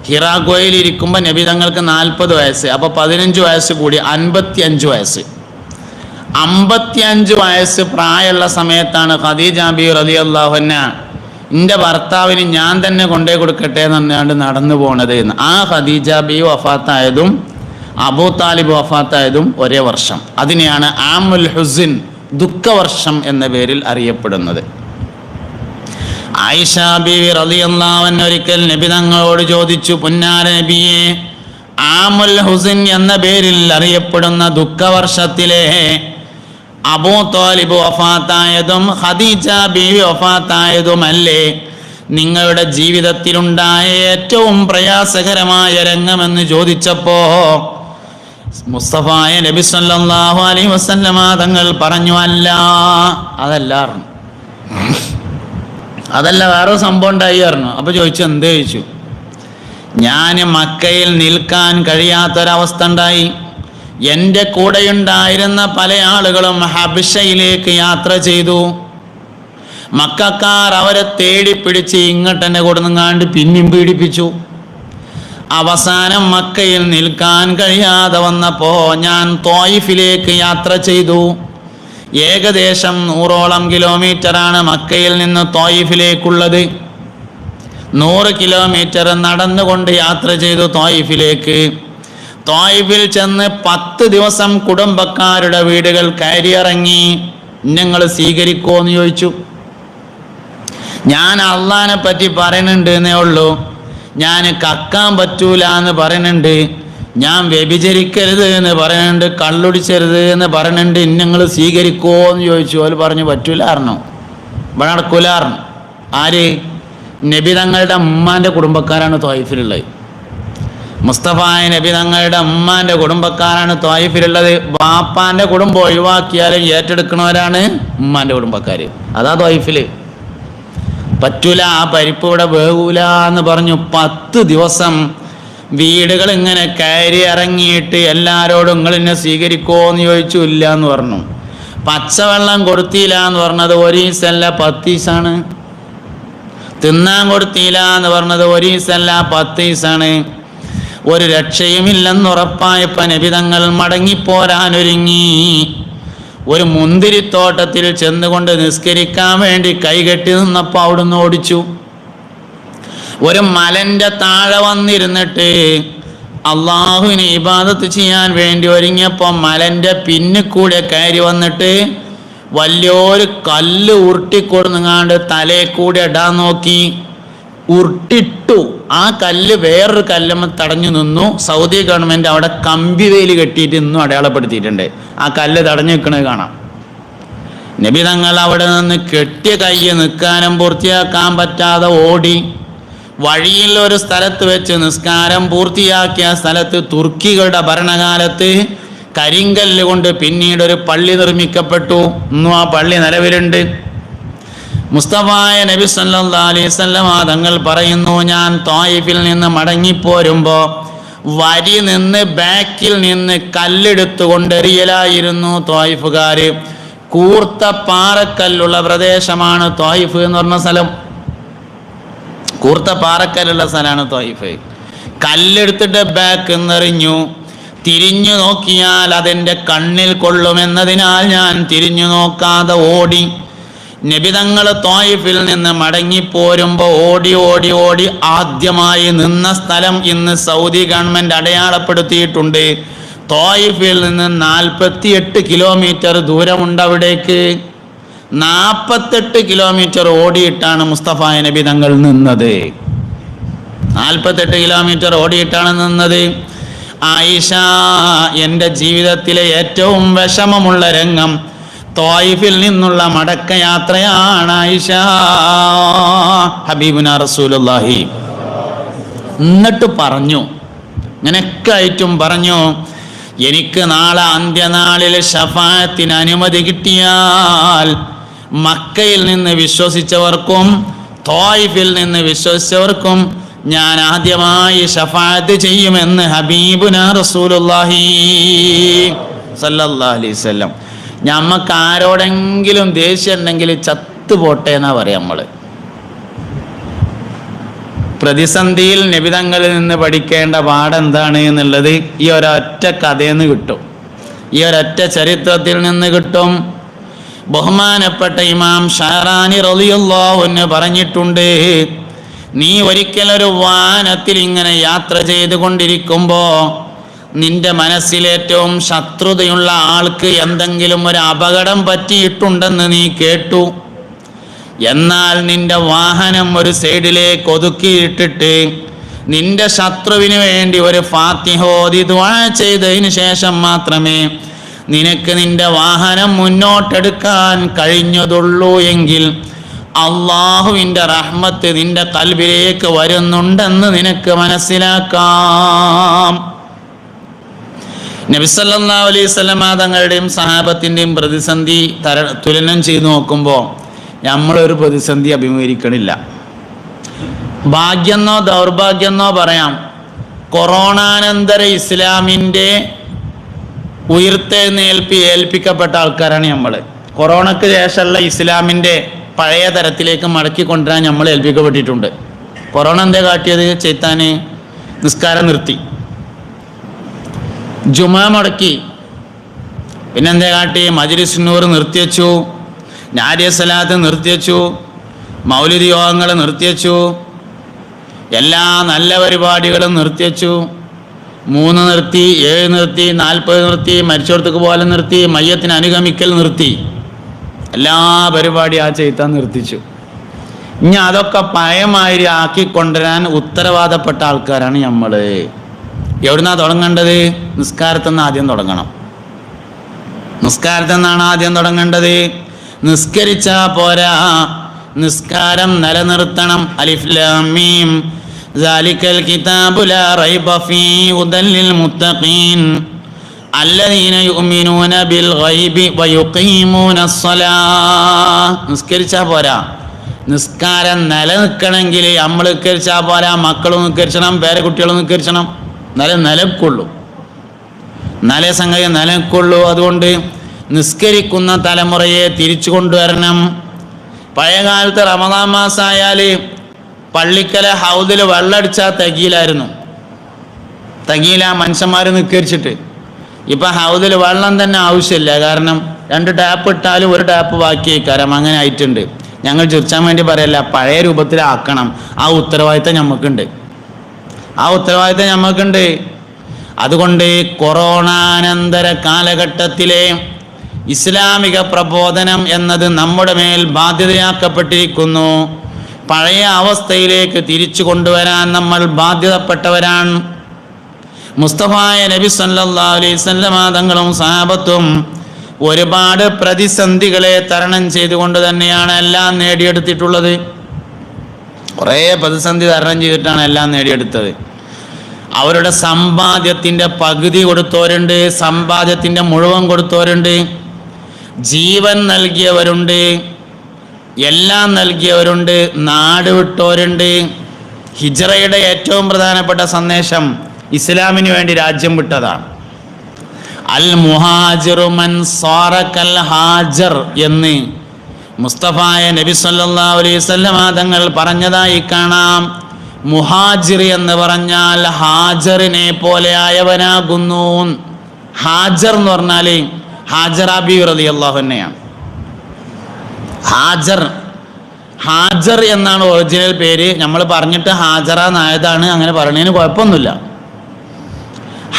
ഹിറാ ഗുഹയിൽ ഇരിക്കുമ്പോൾ നബി തങ്ങൾക്ക് 40 വയസ്സ്. അപ്പോൾ 15 വയസ്സ് കൂടി 55 വയസ്സ്. 55 വയസ്സ് പ്രായമുള്ള സമയത്താണ് ഖദീജ ബീവി റളിയല്ലാഹു അൻഹ എൻ്റെ ഭർത്താവിന് ഞാൻ തന്നെ കൊണ്ടേ കൊടുക്കട്ടെ എന്ന് പറഞ്ഞാണ്ട് നടന്നു പോണത് എന്ന്. ആ ഖദീജ ബീവി വഫാത്തായതും അബൂ താലിബ് വഫാത്തായതും ഒരേ വർഷം. അതിനെയാണ് ആമുൽ ഹുസ്ൻ, ദുഃഖവർഷം എന്ന പേരിൽ അറിയപ്പെടുന്നത്. ആയിഷ ബീവി റളിയല്ലാഹു അൻഹ ഒരിക്കൽ നബി തങ്ങളോട് ചോദിച്ചു, പുന്നാര നബിയെ, ആമുൽ ഹുസ്ൻ എന്ന പേരിൽ അറിയപ്പെടുന്ന ദുഃഖവർഷത്തിലെ അബൂ താലിബ് വഫാത്തായതും ഖദീജ ബീവി വഫാത്തായതുമല്ലേ നിങ്ങളുടെ ജീവിതത്തിലുണ്ടായ ഏറ്റവും പ്രയാസകരമായ രംഗമെന്ന് ചോദിച്ചപ്പോ മുസ്തഫായ നബി സല്ലല്ലാഹു അലൈഹി വസല്ലമ തങ്ങൾ പറഞ്ഞു, അല്ല, അതല്ല വേറെ സംഭവം ഉണ്ടായി പറഞ്ഞു. അപ്പോൾ ചോദിച്ചു, എന്ത് ചോദിച്ചു? ഞാൻ മക്കയിൽ നിൽക്കാൻ കഴിയാത്തൊരവസ്ഥ ഉണ്ടായി. എൻ്റെ കൂടെയുണ്ടായിരുന്ന പല ആളുകളും ഹബശയിലേക്ക് യാത്ര ചെയ്തു. മക്കക്കാർ അവരെ തേടി പിടിച്ച് ഇങ്ങോട്ട് തന്നെ കൊടുങ്ങാണ്ട് പിന്നെയും പീഡിപ്പിച്ചു. അവസാനം മക്കയിൽ നിൽക്കാൻ കഴിയാതെ വന്നപ്പോൾ ഞാൻ ത്വായിഫിലേക്ക് യാത്ര ചെയ്തു. ഏകദേശം 100ഓളം കിലോമീറ്ററാണ് മക്കയിൽ നിന്ന് ത്വായിഫിലേക്കുള്ളത്. 100 കിലോമീറ്റർ നടന്നുകൊണ്ട് യാത്ര ചെയ്തു ത്വായിഫിലേക്ക്. ത്വായിഫിൽ ചെന്ന് 10 ദിവസം കുടുംബക്കാരുടെ വീടുകൾ കയറിയിറങ്ങി. നിങ്ങൾ സ്വീകരിക്കുമോ എന്ന് ചോദിച്ചു. ഞാൻ അള്ളാനെ പറ്റി പറയുന്നുണ്ട് എന്നേ ഉള്ളൂ, ഞാൻ കക്കാൻ പറ്റൂല എന്ന് പറയുന്നുണ്ട്, ഞാൻ വ്യഭിചരിക്കരുത് എന്ന് പറയുന്നുണ്ട്, കള്ളുടിച്ചരുത് എന്ന് പറയുന്നുണ്ട്, നിങ്ങൾ സ്വീകരിക്കുമോ എന്ന് ചോദിച്ചു. അവർ പറഞ്ഞു പറ്റൂലായിരുന്നു, ഇവിടെ നടക്കൂലായിരുന്നു. ആര്? നബി തങ്ങളുടെ ഉമ്മാൻ്റെ കുടുംബക്കാരാണ് ത്വായിഫിലുള്ളത്. മുസ്തഫായ നബി തങ്ങളുടെ ഉമ്മാൻ്റെ കുടുംബക്കാരാണ് ത്വായിഫിലുള്ളത്. ബാപ്പാൻ്റെ കുടുംബം ഒഴിവാക്കിയാലും ഏറ്റെടുക്കുന്നവരാണ് ഉമ്മാൻ്റെ കുടുംബക്കാർ. അതാ ത്വായിഫിൽ. പറ്റൂല, ആ പരിപ്പ് ഇവിടെ വേവൂല എന്ന് പറഞ്ഞു. 10 ദിവസം വീടുകൾ ഇങ്ങനെ കയറി ഇറങ്ങിയിട്ട് എല്ലാവരോടും നിങ്ങൾ എന്നെ സ്വീകരിക്കുമോ എന്ന് ചോദിച്ചു. ഇല്ല എന്ന് പറഞ്ഞു. പച്ചവെള്ളം കൊടുത്തില്ല എന്ന് പറഞ്ഞത് 1 ദിവസമല്ല 10 ദിവസമാണ്. തിന്നാൻ കൊടുത്തില്ല എന്ന് പറഞ്ഞത് 1 ദിവസമല്ല 10 ദിവസമാണ്. ഒരു രക്ഷയുമില്ലെന്നുറപ്പായപ്പോൾ നബി തങ്ങൾ മടങ്ങിപ്പോരാനൊരുങ്ങി. ഒരു മുന്തിരിത്തോട്ടത്തിൽ ചെന്നുകൊണ്ട് നിസ്കരിക്കാൻ വേണ്ടി കൈകെട്ടി നിന്നപ്പോൾ അവിടുന്ന് ഓടിച്ചു. ഒരു മലൻ്റെ താഴെ വന്നിരുന്നിട്ട് അള്ളാഹുവിനെ ഇബാദത്ത് ചെയ്യാൻ വേണ്ടി ഒരുങ്ങിയപ്പോൾ മലൻ്റെ പിന്നിൽ കൂടെ കയറി വന്നിട്ട് വലിയൊരു കല്ല് ഉരുട്ടിക്കൊടുങ്ങാണ്ട് തലയെ കൂടെ ഇടാൻ നോക്കി. ഉരുട്ടിട്ടു. ആ കല്ല് വേറൊരു കല്ലുമ്മ തടഞ്ഞു നിന്നു. സൗദി ഗവൺമെൻറ് അവിടെ കമ്പിവേലി കെട്ടിയിട്ട് ഇന്നും അടയാളപ്പെടുത്തിയിട്ടുണ്ട്. ആ കല്ല് തടഞ്ഞു നിൽക്കുന്നത് കാണാം. നബി തങ്ങൾ അവിടെ നിന്ന് കെട്ടിയ കയ്യ് നിൽക്കാനും പൂർത്തിയാക്കാൻ പറ്റാതെ ഓടി. വഴിയിൽ ഒരു സ്ഥലത്ത് വെച്ച് നിസ്കാരം പൂർത്തിയാക്കിയ സ്ഥലത്ത് തുർക്കികളുടെ ഭരണകാലത്ത് കരിങ്കല്ല് കൊണ്ട് പിന്നീട് ഒരു പള്ളി നിർമ്മിക്കപ്പെട്ടു. ഇന്നും ആ പള്ളി നിലവിലുണ്ട്. മുസ്തഫായ നബി സല്ലല്ലാഹു അലൈഹി വസല്ലം തങ്ങൾ പറയുന്നു, ഞാൻ ത്വായിഫിൽ നിന്ന് മടങ്ങിപ്പോരുമ്പോൾ വരി നിന്ന് ബാക്കിൽ നിന്ന് കല്ലെടുത്തു കൊണ്ടെറിയലായിരുന്നു ത്വായിഫുകാർ. കൂർത്ത പാറക്കല്ലുള്ള പ്രദേശമാണ് ത്വായിഫ് എന്ന് പറഞ്ഞ സ്ഥലം. കൂർത്ത പാറക്കല്ലുള്ള സ്ഥലമാണ് ത്വായിഫ്. കല്ലെടുത്തിട്ട് ബാക്ക് എന്നെറിഞ്ഞു. തിരിഞ്ഞു നോക്കിയാൽ അതെൻ്റെ കണ്ണിൽ കൊള്ളുമെന്നതിനാൽ ഞാൻ തിരിഞ്ഞു നോക്കാതെ ഓടി. നബിതങ്ങൾ ത്വായിഫിൽ നിന്ന് മടങ്ങിപ്പോരുമ്പോൾ ഓടി ഓടി ഓടി ആദ്യമായി നിന്ന സ്ഥലം ഇന്ന് സൗദി ഗവൺമെൻറ് അടയാളപ്പെടുത്തിയിട്ടുണ്ട്. ത്വായിഫിൽ നിന്ന് 48 കിലോമീറ്റർ ദൂരമുണ്ട് അവിടേക്ക്. 48 കിലോമീറ്റർ ഓടിയിട്ടാണ് മുസ്തഫായ നബി തങ്ങൾ നിന്നത്. 48 കിലോമീറ്റർ ഓടിയിട്ടാണ് നിന്നത്. ആയിഷ, എൻ്റെ ജീവിതത്തിലെ ഏറ്റവും വിഷമമുള്ള രംഗം ത്വായിഫിൽ നിന്നുള്ള മടക്കയാത്രയാണ് ആയിഷ. ഹബീബുന റസൂലുള്ളാഹി എന്നിട്ട് പറഞ്ഞു, ഇങ്ങനെയൊക്കെ ആയിട്ടും പറഞ്ഞു, എനിക്ക് നാളെ അന്ത്യനാളിൽ ശഫാഅത്തിന് അനുമതി കിട്ടിയാൽ മക്കയിൽ നിന്ന് വിശ്വസിച്ചവർക്കും ത്വായിഫിൽ നിന്ന് വിശ്വസിച്ചവർക്കും ഞാൻ ആദ്യമായി ശഫാഅത്ത് ചെയ്യുമെന്ന് ഹബീബുനാ റസൂലുള്ളാഹി സല്ലല്ലാഹു അലൈഹി വസല്ലം. ഞമ്മക്ക് ആരോടെങ്കിലും ദേഷ്യം ഉണ്ടെങ്കിൽ ചത്തുപോട്ടെ എന്നാ പറയാം. നമ്മൾ പ്രതിസന്ധിയിൽ നബിതങ്ങളിൽ നിന്ന് പഠിക്കേണ്ട പാഠെന്താണ് എന്നുള്ളത് ഈ ഒരൊറ്റ കഥയിൽ നിന്ന് കിട്ടും, ഈ ഒരൊറ്റ ചരിത്രത്തിൽ നിന്ന് കിട്ടും. ബഹുമാനപ്പെട്ട ഇമാം ഷാറാനി റളിയല്ലാഹു അൻഹു പറഞ്ഞിട്ടുണ്ട്, നീ ഒരിക്കലൊരു വാഹനത്തിൽ ഇങ്ങനെ യാത്ര ചെയ്തുകൊണ്ടിരിക്കുമ്പോൾ നിന്റെ മനസ്സിലേറ്റവും ശത്രുതയുള്ള ആൾക്ക് എന്തെങ്കിലും ഒരു അപകടം പറ്റിയിട്ടുണ്ടെന്ന് നീ കേട്ടു. എന്നാൽ നിന്റെ വാഹനം ഒരു സൈഡിലേക്ക് ഒതുക്കിയിട്ടിട്ട് നിന്റെ ശത്രുവിന് വേണ്ടി ഒരു ഫാത്തിഹ ഓതി ദുആ ചെയ്തതിന് ശേഷം മാത്രമേ നിനക്ക് നിന്റെ വാഹനം മുന്നോട്ടെടുക്കാൻ കഴിഞ്ഞതുള്ളൂ എങ്കിൽ അള്ളാഹുവിൻ്റെ റഹ്മത്ത് നിന്റെ ഖൽബിലേക്ക് വരുന്നുണ്ടെന്ന് നിനക്ക് മനസ്സിലാക്കാം. നബി സല്ലല്ലാഹു അലൈഹി വസല്ലം തങ്ങളുടെയും സഹാബത്തിൻ്റെയും പ്രതിസന്ധി തുലനം ചെയ്ത് നോക്കുമ്പോൾ നമ്മളൊരു പ്രതിസന്ധി അഭിമുഖീകരിക്കണില്ല. ഭാഗ്യെന്നോ ദൗർഭാഗ്യെന്നോ പറയാം, കൊറോണാനന്തര ഇസ്ലാമിൻ്റെ ഏൽപ്പിക്കപ്പെട്ട ആൾക്കാരാണ് നമ്മൾ. കൊറോണയ്ക്ക് ശേഷമുള്ള ഇസ്ലാമിൻ്റെ പഴയ തരത്തിലേക്ക് മടക്കി കൊണ്ടുവരാൻ നമ്മൾ ഏൽപ്പിക്കപ്പെട്ടിട്ടുണ്ട്. കൊറോണ എന്താ കാട്ടിയത്? ചെയ്ത്താന് നിസ്കാരം നിർത്തി, ജുമാ മുടക്കി, പിന്നെന്തേ കാട്ടി? മജ്ലിസ് നൂർ നിർത്തിവെച്ചു, നാരിയ സലാത്ത് നിർത്തിവെച്ചു, മൗലിദ് യോഗങ്ങൾ നിർത്തിവെച്ചു, എല്ലാ നല്ല പരിപാടികളും നിർത്തിവെച്ചു. 3 നിർത്തി, 7 നിർത്തി, 40 നിർത്തി, മരിച്ചോടത്തേക്ക് പോലെ നിർത്തി, മയ്യത്തിന് അനുഗമിക്കൽ നിർത്തി, എല്ലാ പരിപാടിയും ആ ചെയ്താൻ നിർത്തിച്ചു. ഇനി അതൊക്കെ പഴയമാതിരി ആക്കിക്കൊണ്ടുവരാൻ ഉത്തരവാദപ്പെട്ട ആൾക്കാരാണ് നമ്മൾ. എവിടുന്നാ തുടങ്ങേണ്ടത്? നിസ്കാരത്തിൽ നിന്ന് ആദ്യം തുടങ്ങണം. നിസ്കാരത്തിൽ നിന്നാണ് ആദ്യം തുടങ്ങേണ്ടത്. നിസ്കരിച്ചാ പോരാ, നിസ്കാരം നിലനിർത്തണം. അലിഫ് ലാം മീം ദാലിക്കൽ കിതാബു ലാ റൈബ ഫീഹി ഹുദൽ ലിൽ മുത്തഖീൻ അല്ലദീന യുഅ്മിനൂന ബിൽ ഗൈബി വയുഖീമൂനസ് സ്വലാഹ്. നിസ്കരിച്ചാ പോരാ, നിസ്കാരം നിലനിൽക്കണമെങ്കിൽ നമ്മൾ നിസ്കരിച്ചാ പോരാ, മക്കളും നിസ്കരിക്കണം, പേരക്കുട്ടികളും നിസ്കരിക്കണം. നിലനിൽക്കുള്ളൂ, സംഗതി നിലനിൽക്കുള്ളൂ. അതുകൊണ്ട് നിസ്കരിക്കുന്ന തലമുറയെ തിരിച്ചു കൊണ്ടുവരണം. പഴയകാലത്ത് റമദാൻ മാസമായാൽ പള്ളിക്കലെ ഹൗദിൽ വെള്ളമടിച്ചാൽ തകിയില മനുഷ്യന്മാർ നിസ്കരിച്ചിട്ട്. ഇപ്പം ഹൗദിൽ വെള്ളം തന്നെ ആവശ്യമില്ല. കാരണം 2 ടാപ്പ് ഇട്ടാലും 1 ടാപ്പ് ബാക്കി വയ്ക്കാരം. അങ്ങനെ ആയിട്ടുണ്ട്. ഞങ്ങൾ ചിരിച്ചാൻ വേണ്ടി പറയല്ല, പഴയ രൂപത്തിലാക്കണം. ആ ഉത്തരവാദിത്തം ഞമ്മക്കുണ്ട്. അതുകൊണ്ട് കൊറോണാനന്തര കാലഘട്ടത്തിലെ ഇസ്ലാമിക പ്രബോധനം എന്നത് നമ്മുടെ മേൽ ബാധ്യതയാക്കപ്പെട്ടിരിക്കുന്നു. പഴയ അവസ്ഥയിലേക്ക് തിരിച്ചു കൊണ്ടുവരാൻ നമ്മൾ ബാധ്യതപ്പെട്ടവരാണ്. മുസ്തഫായ നബി സല്ലല്ലാഹു അലൈഹി വസല്ലം തങ്ങളും സഹാബത്തും ഒരുപാട് പ്രതിസന്ധികളെ തരണം ചെയ്തുകൊണ്ട് തന്നെയാണ് എല്ലാം നേടിയെടുത്തിട്ടുള്ളത്. കുറേ പ്രതിസന്ധി തരണം ചെയ്തിട്ടാണ് എല്ലാം നേടിയെടുത്തത്. അവരുടെ സമ്പാദ്യത്തിൻ്റെ പകുതി കൊടുത്തവരുണ്ട്, സമ്പാദ്യത്തിൻ്റെ മുഴുവൻ കൊടുത്തവരുണ്ട്, ജീവൻ നൽകിയവരുണ്ട്, എല്ലാം നൽകിയവരുണ്ട്, നാട് വിട്ടവരുണ്ട്. ഹിജ്റയുടെ ഏറ്റവും പ്രധാനപ്പെട്ട സന്ദേശം ഇസ്ലാമിന് വേണ്ടി രാജ്യം വിട്ടതാണ്. അൽ മുഹാജിറു മൻ സാറ കൽ ഹാജർ എന്ന് മുസ്തഫായ നബി സല്ലല്ലാഹു അലൈഹി വസല്ലം തങ്ങൾ പറഞ്ഞതായി കാണാം. മുഹാജിർ എന്ന് പറഞ്ഞാൽ ഹാജറിനെ പോലെ ആയവനാകുന്നു. ഹാജർ എന്ന് പറഞ്ഞാൽ ഹാജറ ബീവി റളിയല്ലാഹു അൻഹയാണ്. ഹാജർ എന്നാണ് ഒറിജിനൽ പേര്. നമ്മൾ പറഞ്ഞിട്ട് ഹാജറ എന്നായതാണ്. അങ്ങനെ പറയുന്നതിന് കുഴപ്പമൊന്നുമില്ല.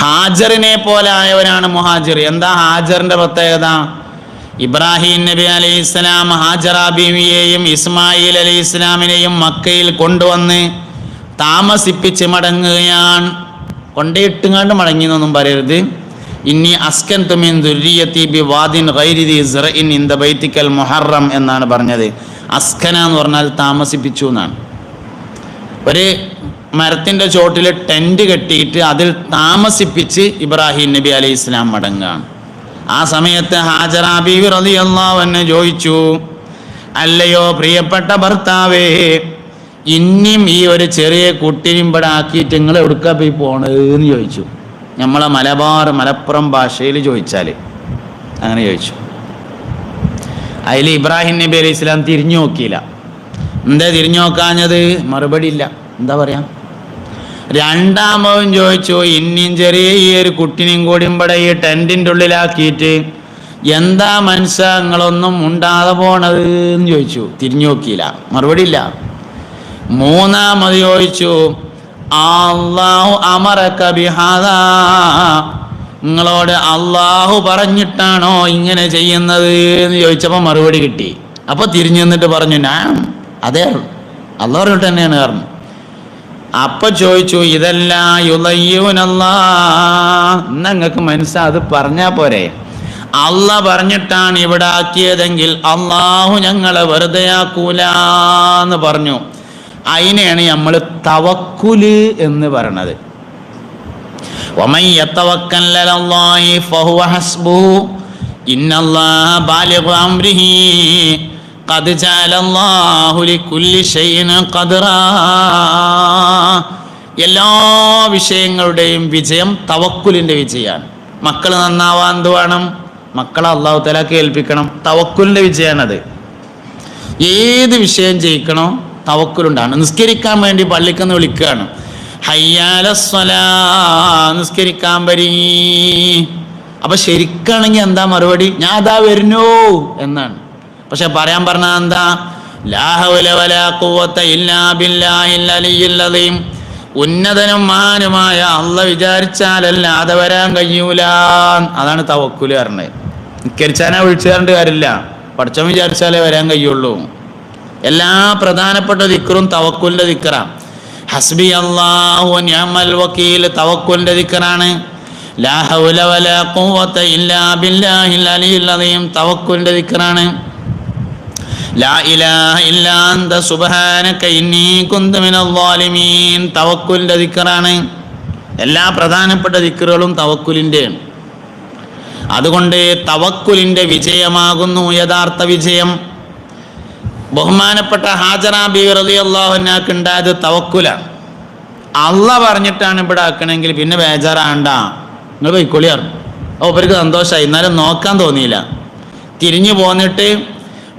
ഹാജറിനെ പോലെ ആയവനാണ് മുഹാജിർ. എന്താ ഹാജറിന്റെ പ്രത്യേകത? ഇബ്രാഹിം നബി അലൈഹി ഇസ്ലാം ഹാജറ ബീവിയെയും ഇസ്മായിൽ അലൈഹി ഇസ്ലാമിനെയും മക്കയിൽ കൊണ്ടുവന്ന് താമസിപ്പിച്ച് മടങ്ങുകയാണ്. കൊണ്ടേയിട്ടുങ്ങാണ്ട് മടങ്ങി എന്നൊന്നും പറയരുത്. ഇന്നി അസ്കൻതു മിൻ ദുർരിയതി ബിവാദിൻ ഗൈരി ദി സറഇൻ ഇൻദ ബൈതിക്കൽ മുഹറം എന്നാണ് പറഞ്ഞത്. അസ്കന എന്ന് പറഞ്ഞാൽ താമസിപ്പിച്ചു എന്നാണ്. ഒരു മരത്തിൻ്റെ ചോട്ടിൽ ടെൻറ്റ് കെട്ടിയിട്ട് അതിൽ താമസിപ്പിച്ച് ഇബ്രാഹിം നബി അലൈഹി ഇസ്ലാം മടങ്ങുകയാണ്. ആ സമയത്ത് ഹാജറ ബീവി റളിയല്ലാഹു അൻഹ ചോദിച്ചു, അല്ലയോ പ്രിയപ്പെട്ട ഭർത്താവേ, ഇനിയും ഈ ഒരു ചെറിയ കുട്ടിയും ഇവിടെ ആക്കിയിട്ട് നിങ്ങൾ എവിടുക്കാ പോയി പോണതെന്ന് ചോദിച്ചു. നമ്മളെ മലപ്പുറം ഭാഷയിൽ ചോദിച്ചാൽ അങ്ങനെ ചോദിച്ചു. അതിൽ ഇബ്രാഹിം നബി അലൈഹി ഇസ്ലാം തിരിഞ്ഞു നോക്കിയില്ല. എന്താ തിരിഞ്ഞു നോക്കാഞ്ഞത്? മറുപടി ഇല്ല. എന്താ പറയാ? രണ്ടാമതും ചോദിച്ചു, ഇനിയും ചെറിയ ഈ ഒരു കുട്ടിനെയും കൂടി ഇവിടെ ഈ ടെൻറ്റിൻ്റെ ഉള്ളിലാക്കിയിട്ട് എന്താ മനുഷ്യ നിങ്ങളൊന്നും ഉണ്ടാതെ പോണത് എന്ന് ചോദിച്ചു. തിരിഞ്ഞു നോക്കിയില്ല, മറുപടി ഇല്ല. മൂന്നാമത് ചോദിച്ചു, അല്ലാഹു അമറക ബിഹാദാ, നിങ്ങളോട് അള്ളാഹു പറഞ്ഞിട്ടാണോ ഇങ്ങനെ ചെയ്യുന്നത് എന്ന് ചോദിച്ചപ്പോൾ മറുപടി കിട്ടി. അപ്പോൾ തിരിഞ്ഞു നിന്നിട്ട് പറഞ്ഞു, ഞാൻ അതെ അള്ളാഹു പറഞ്ഞിട്ട് തന്നെയാണ് പറഞ്ഞു. അപ്പൊ ചോദിച്ചു, ഇതെല്ലാം യുളയ്യൂനല്ലാ, നിങ്ങൾക്ക് മനസ്സിലാ അത് പറഞ്ഞാ പോരെ? അള്ളാഹ് പറഞ്ഞിട്ടാണ് ഇവിടെ ആക്കിയതെങ്കിൽ അള്ളാഹു ഞങ്ങളെ വെറുതെ ആക്കൂല എന്ന് പറഞ്ഞു. അതിനെയാണ് നമ്മൾ തവക്കുല് എന്ന് പറയണത്. വമൻ യതവക്കൽ അലല്ലാഹി ഫഹുവ ഹസ്ബുഹു ഇന്നല്ലാഹ ബാലിഗു അംരിഹി ഖദ് ജഅലല്ലാഹു ലികുല്ലി ഷൈഇൻ ഖദ്റാ. എല്ലാ വിഷയങ്ങളുടെയും വിജയം തവക്കുലിൻ്റെ വിജയമാണ്. മക്കൾ നന്നാവാൻ എന്ത് വേണം? മക്കളെ അല്ലാഹു തആലക്ക് ഏൽപ്പിക്കണം. തവക്കുലിൻ്റെ വിജയമാണത്. ഏത് വിഷയം ജയിക്കണോ തവക്കുലുണ്ടാണ്. നിസ്കരിക്കാൻ വേണ്ടി പള്ളിക്കെന്ന് വിളിക്കുകയാണ്, ഹയ്യാലസ്സലാ, നിസ്കരിക്കാൻ വരീ. അപ്പൊ ശരിക്കാണെങ്കിൽ എന്താ മറുപടി? ഞാൻ അതാ വരുന്നു എന്നാണ്. പക്ഷെ പറയാൻ പറഞ്ഞാൽ എന്താ? ലാ ഹൗല വലാ ഖുവത ഇല്ലാ ബില്ലാഹിൽ അലിയ്യിൽ അദീം. ഉന്നതനും മഹാനുമായ അള്ളാഹ് വിചാരിച്ചാലല്ലാതെ വരാൻ കഴിയൂല. അതാണ് തവക്കുൽ പറഞ്ഞത്. നിക്കരിച്ചാനാ വിളിച്ചു തരേണ്ട കാര്യമില്ല, പടച്ചവൻ വിചാരിച്ചാലേ വരാൻ കഴിയുള്ളൂ. എല്ലാ പ്രധാനപ്പെട്ട ദിക്റും തവക്കുലിന്റെ ദിക്റാണ്. ഹസ്ബി അല്ലാഹു വ നിഅമൽ വക്കീൽ തവക്കുലിന്റെ ദിക്റാണ്. ലാ ഹൗല വലാ ഖുവത ഇല്ലാ ബില്ലാഹിൽ അലിയ്യിൽ അദീം തവക്കുലിന്റെ ദിക്റാണ്. ലാ ഇലാഹ ഇല്ലാ അൻത സുബ്ഹാനക ഇന്നി കുന്തു മിനൽ ളാലിമീൻ തവക്കുലിന്റെ ദിക്റാണ്. എല്ലാ പ്രധാനപ്പെട്ട ദിക്റുകളും തവക്കുലിൻ്റെയാണ്. അതുകൊണ്ട് തവക്കുലിന്റെ വിജയമാകുന്നു യഥാർത്ഥ വിജയം. ബഹുമാനപ്പെട്ട ഹാജറ ബീവി റളിയല്ലാഹു അൻഹാക്ക് ഉണ്ടായത് തവക്കുലാണ്. അള്ളാഹ് പറഞ്ഞിട്ടാണ് ഇവിടെ ആക്കണമെങ്കിൽ പിന്നെ ബേജാറാണ്ട, നിങ്ങൾ പോയിക്കൊള്ളിയാർ. അവർക്ക് സന്തോഷമായി. എന്നാലും നോക്കാൻ തോന്നിയില്ല. തിരിഞ്ഞു പോന്നിട്ട്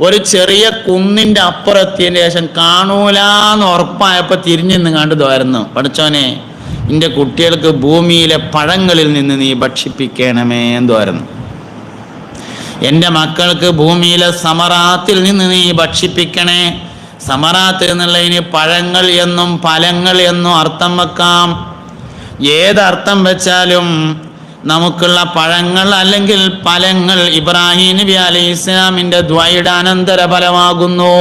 ഒരു ചെറിയ കുന്നിൻ്റെ അപ്പുറത്തിയതിന് ശേഷം കാണൂലാന്ന് ഉറപ്പായപ്പോൾ തിരിഞ്ഞു നിങ്ങാണ്ട് തോരുന്നു, പഠിച്ചോനെ എൻ്റെ കുട്ടികൾക്ക് ഭൂമിയിലെ പഴങ്ങളിൽ നിന്ന് നീ ഭക്ഷിപ്പിക്കണമേ എന്ന് തോരുന്നു. എൻ്റെ മക്കൾക്ക് ഭൂമിയിലെ സമറാത്തിൽ നിന്ന് നീ ഭക്ഷിപ്പിക്കണേ. സമറാത്ത് എന്നുള്ളതിന് പഴങ്ങൾ എന്നും ഫലങ്ങൾ എന്നും അർത്ഥം വെക്കാം. ഏതർത്ഥം വെച്ചാലും നമുക്കുള്ള പഴങ്ങൾ അല്ലെങ്കിൽ ഫലങ്ങൾ ഇബ്രാഹിം നബി അലൈഹി ഇസ്ലാമിൻ്റെ ദ്വയുടെ അനന്തര ഫലമാകുന്നു.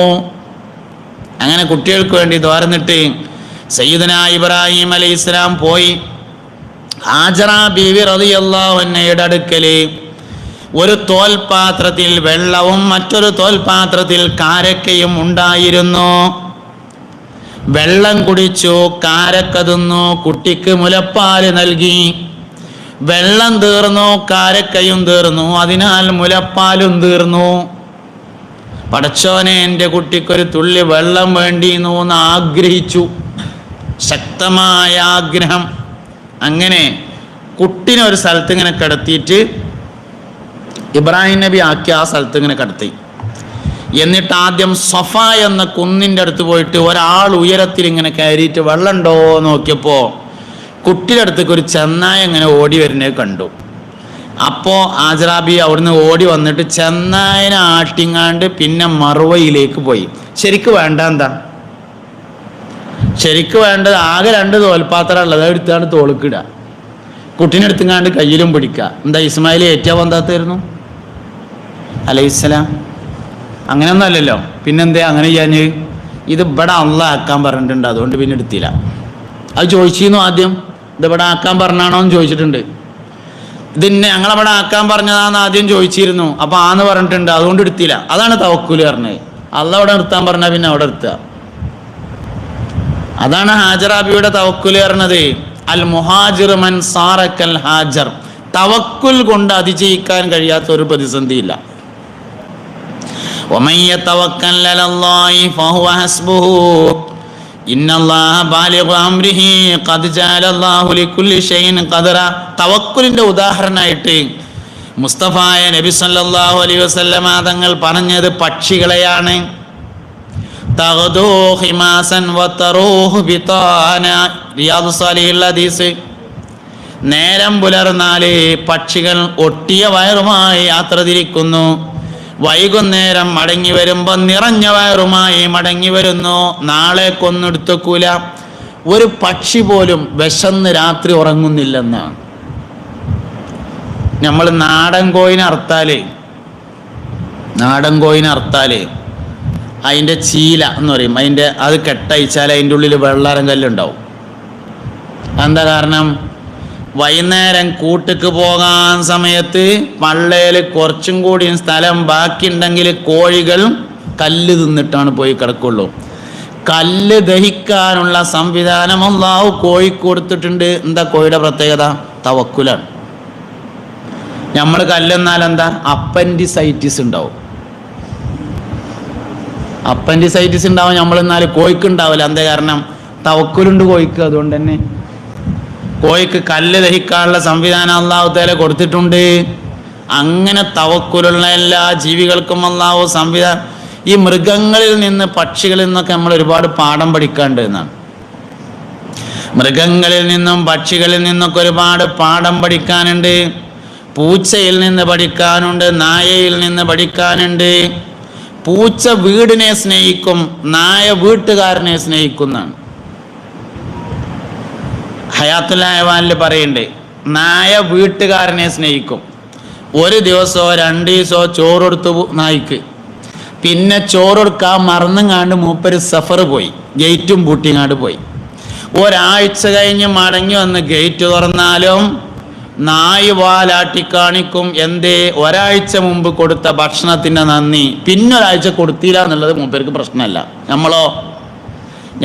അങ്ങനെ കുട്ടികൾക്ക് വേണ്ടി തോർന്നിട്ട് സയ്യിദുന ഇബ്രാഹിം അലൈഹി ഇസ്ലാം പോയി. ഹാജറ ബീവി റളിയല്ലാഹു അൻഹയുടെ അടുക്കല് ഒരു തോൽപാത്രത്തിൽ വെള്ളവും മറ്റൊരു തോൽപാത്രത്തിൽ കാരക്കയും ഉണ്ടായിരുന്നു. വെള്ളം കുടിച്ചു, കാരക്ക തിന്നു, കുട്ടിക്ക് മുലപ്പാല് നൽകി. വെള്ളം തീർന്നു, കാരക്കയും തീർന്നു, അതിനാൽ മുലപ്പാലും തീർന്നു. പടച്ചോനെ എൻ്റെ കുട്ടിക്കൊരു തുള്ളി വെള്ളം വേണ്ടിയിരുന്നു എന്ന് ആഗ്രഹിച്ചു, ശക്തമായ ആഗ്രഹം. അങ്ങനെ കുട്ടിനെ ഒരു സ്ഥലത്ത് ഇങ്ങനെ കിടത്തിയിട്ട് ഇബ്രാഹിം നബി ആക്കി ആ സ്ഥലത്ത് ഇങ്ങനെ കിടത്തി. എന്നിട്ട് ആദ്യം സഫ എന്ന കുന്നിൻ്റെ അടുത്ത് പോയിട്ട് ഒരാൾ ഉയരത്തിൽ ഇങ്ങനെ കയറിയിട്ട് വെള്ളം ഉണ്ടോ നോക്കിയപ്പോൾ കുട്ടിയുടെ അടുത്തേക്ക് ഒരു ചെന്നായ ഇങ്ങനെ ഓടി വരുന്നത് കണ്ടു. അപ്പോൾ ആജറാബി അവിടുന്ന് ഓടി വന്നിട്ട് ചെന്നായനെ ആട്ടിങ്ങാണ്ട് പിന്നെ മറുവയിലേക്ക് പോയി. ശരിക്ക് വേണ്ട എന്താ? ശരിക്ക് വേണ്ടത് ആകെ 2 തോൽപാത്രം ഉള്ളത്, എടുത്താണ്ട് തോളുക്കിടുക, കുട്ടീനെ എടുത്തുങ്ങാണ്ട് കയ്യിലും പിടിക്കുക. എന്താ ഇസ്മായിൽ ഏറ്റവും വന്നാത്തായിരുന്നു അലൈഹിസ്സലാം? അങ്ങനെയൊന്നും അല്ലല്ലോ. പിന്നെന്തേ അങ്ങനെ ചെയ്യാൻ? ഇത് ഇവിടെ അള്ളാഹ് ആക്കാൻ പറഞ്ഞിട്ടുണ്ട്, അതുകൊണ്ട് പിന്നെ എടുത്തില്ല. അത് ചോദിച്ചിരുന്നു ആദ്യം, ഇത് ഇവിടെ ആക്കാൻ പറഞ്ഞാണോ എന്ന് ചോദിച്ചിട്ടുണ്ട്. ഇതിന്നെ ഞങ്ങളവിടെ ആക്കാൻ പറഞ്ഞതാന്ന് ആദ്യം ചോദിച്ചിരുന്നു. അപ്പോൾ ആന്ന് പറഞ്ഞിട്ടുണ്ട്, അതുകൊണ്ട് എടുത്തില്ല. അതാണ് തവക്കുൽ പറഞ്ഞത്. അള്ളാഹ് അവിടെ നിർത്താൻ പറഞ്ഞാൽ പിന്നെ അവിടെ നിർത്തുക. അതാണ് ഹാജറാബിയുടെ തവക്കുൽ പറഞ്ഞത്. അൽ മുഹാജിർ മൻ സാറക്കൽ ഹാജർ. തവക്കുൽ കൊണ്ട് അതിജയിക്കാൻ കഴിയാത്ത ഒരു പ്രതിസന്ധിയില്ല. വമൻ യതവക്കൽ അലല്ലാഹി ഫഹുവ ഹസ്ബുഹു ഇന്നല്ലാഹ ബാലിഗു അംരിഹി ഖദ് ജഅലല്ലാഹു ലികുല്ലി ഷൈഇൻ ഖദറ. തവക്കുലിന്റെ ഉദാഹരണമായിട്ട് മുസ്തഫായ നബി സല്ലല്ലാഹു അലൈഹി വസല്ലമ തങ്ങൾ പറഞ്ഞത് പക്ഷികളെയാണ്. തഗ്ദൂ ഹിമാസൻ വതറൂഹു ബിതാന. റിയാദു സാലിഹിൽ ഹദീസ്. നേരം പുലർന്നാല് പക്ഷികൾ ഒട്ടിയ വയറുമായി യാത്ര തിരിക്കുന്നു. വൈകുന്നേരം മടങ്ങി വരുമ്പോൾ നിറഞ്ഞ വയറുമായി മടങ്ങി വരുന്നു. നാളെ കൊന്നെടുത്തക്കൂല. ഒരു പക്ഷി പോലും വിശന്ന് രാത്രി ഉറങ്ങുന്നില്ലെന്നാണ്. നമ്മൾ നാടൻ കോയിനെ അറുത്താല് അതിൻ്റെ ചീല എന്ന് പറയും, അത് കെട്ടയച്ചാൽ അതിൻ്റെ ഉള്ളിൽ വെള്ളാരം കല്ലുണ്ടാവും. എന്താ കാരണം? വൈകുന്നേരം കൂട്ടിക്ക് പോകാൻ സമയത്ത് പള്ളയിൽ കുറച്ചും കൂടി സ്ഥലം ബാക്കിയുണ്ടെങ്കിൽ കോഴികൾ കല്ല് തിന്നിട്ടാണ് പോയി കിടക്കുള്ളൂ. കല്ല് ദഹിക്കാനുള്ള സംവിധാനം അല്ലാഹു കോഴിക്ക് കൊടുത്തിട്ടുണ്ട്. എന്താ കോഴിയുടെ പ്രത്യേകത? തവക്കുലാണ്. നമ്മൾ കല്ലെന്നാൽ എന്താ? അപ്പൻഡിസൈറ്റിസ് ഉണ്ടാവും. അപ്പൻഡിസൈറ്റിസ് ഉണ്ടാവും നമ്മളെന്നാൽ കോഴിക്ക് ഉണ്ടാവില്ല. എന്താ കാരണം? തവക്കുലുണ്ട് കോഴിക്ക്. അതുകൊണ്ട് തന്നെ കോഴിക്ക് കല്ല് ദഹിക്കാനുള്ള സംവിധാനം അല്ലാഹു തആല കൊടുത്തിട്ടുണ്ട്. അങ്ങനെ തവക്കുലുള്ള എല്ലാ ജീവികൾക്കും അല്ലാഹു സംവിധാനം. ഈ മൃഗങ്ങളിൽ നിന്ന് പക്ഷികളിൽ നിന്നൊക്കെ നമ്മൾ ഒരുപാട് പാഠം പഠിക്കാണ്ട് എന്നാണ്. മൃഗങ്ങളിൽ നിന്നും പക്ഷികളിൽ നിന്നൊക്കെ ഒരുപാട് പാഠം പഠിക്കാനുണ്ട്. പൂച്ചയിൽ നിന്ന് പഠിക്കാനുണ്ട്, നായയിൽ നിന്ന് പഠിക്കാനുണ്ട്. പൂച്ച വീടിനെ സ്നേഹിക്കും, നായ വീട്ടുകാരനെ സ്നേഹിക്കുന്നതാണ്. ഹയാത്തുൽ ഹയവാനിൽ പറയുന്നുണ്ട്, നായ വീട്ടുകാരനെ സ്നേഹിക്കും. ഒരു ദിവസമോ 2 ദിവസമോ ചോറെടുത്തു നായ്ക്ക്, പിന്നെ ചോറെടുക്കാൻ മറന്നുങ്ങാണ്ട് മൂപ്പര് സഫർ പോയി, ഗേറ്റും പൂട്ടിങ്ങാണ്ട് പോയി. ഒരാഴ്ച കഴിഞ്ഞ് മടങ്ങി വന്ന് ഗേറ്റ് തുറന്നാലും നായ് വാലാട്ടിക്കാണിക്കും. എന്തേ? ഒരാഴ്ച മുമ്പ് കൊടുത്ത ഭക്ഷണത്തിൻ്റെ നന്ദി പിന്നൊരാഴ്ച കൊടുത്തില്ല എന്നുള്ളത് മൂപ്പർക്ക് പ്രശ്നമല്ല.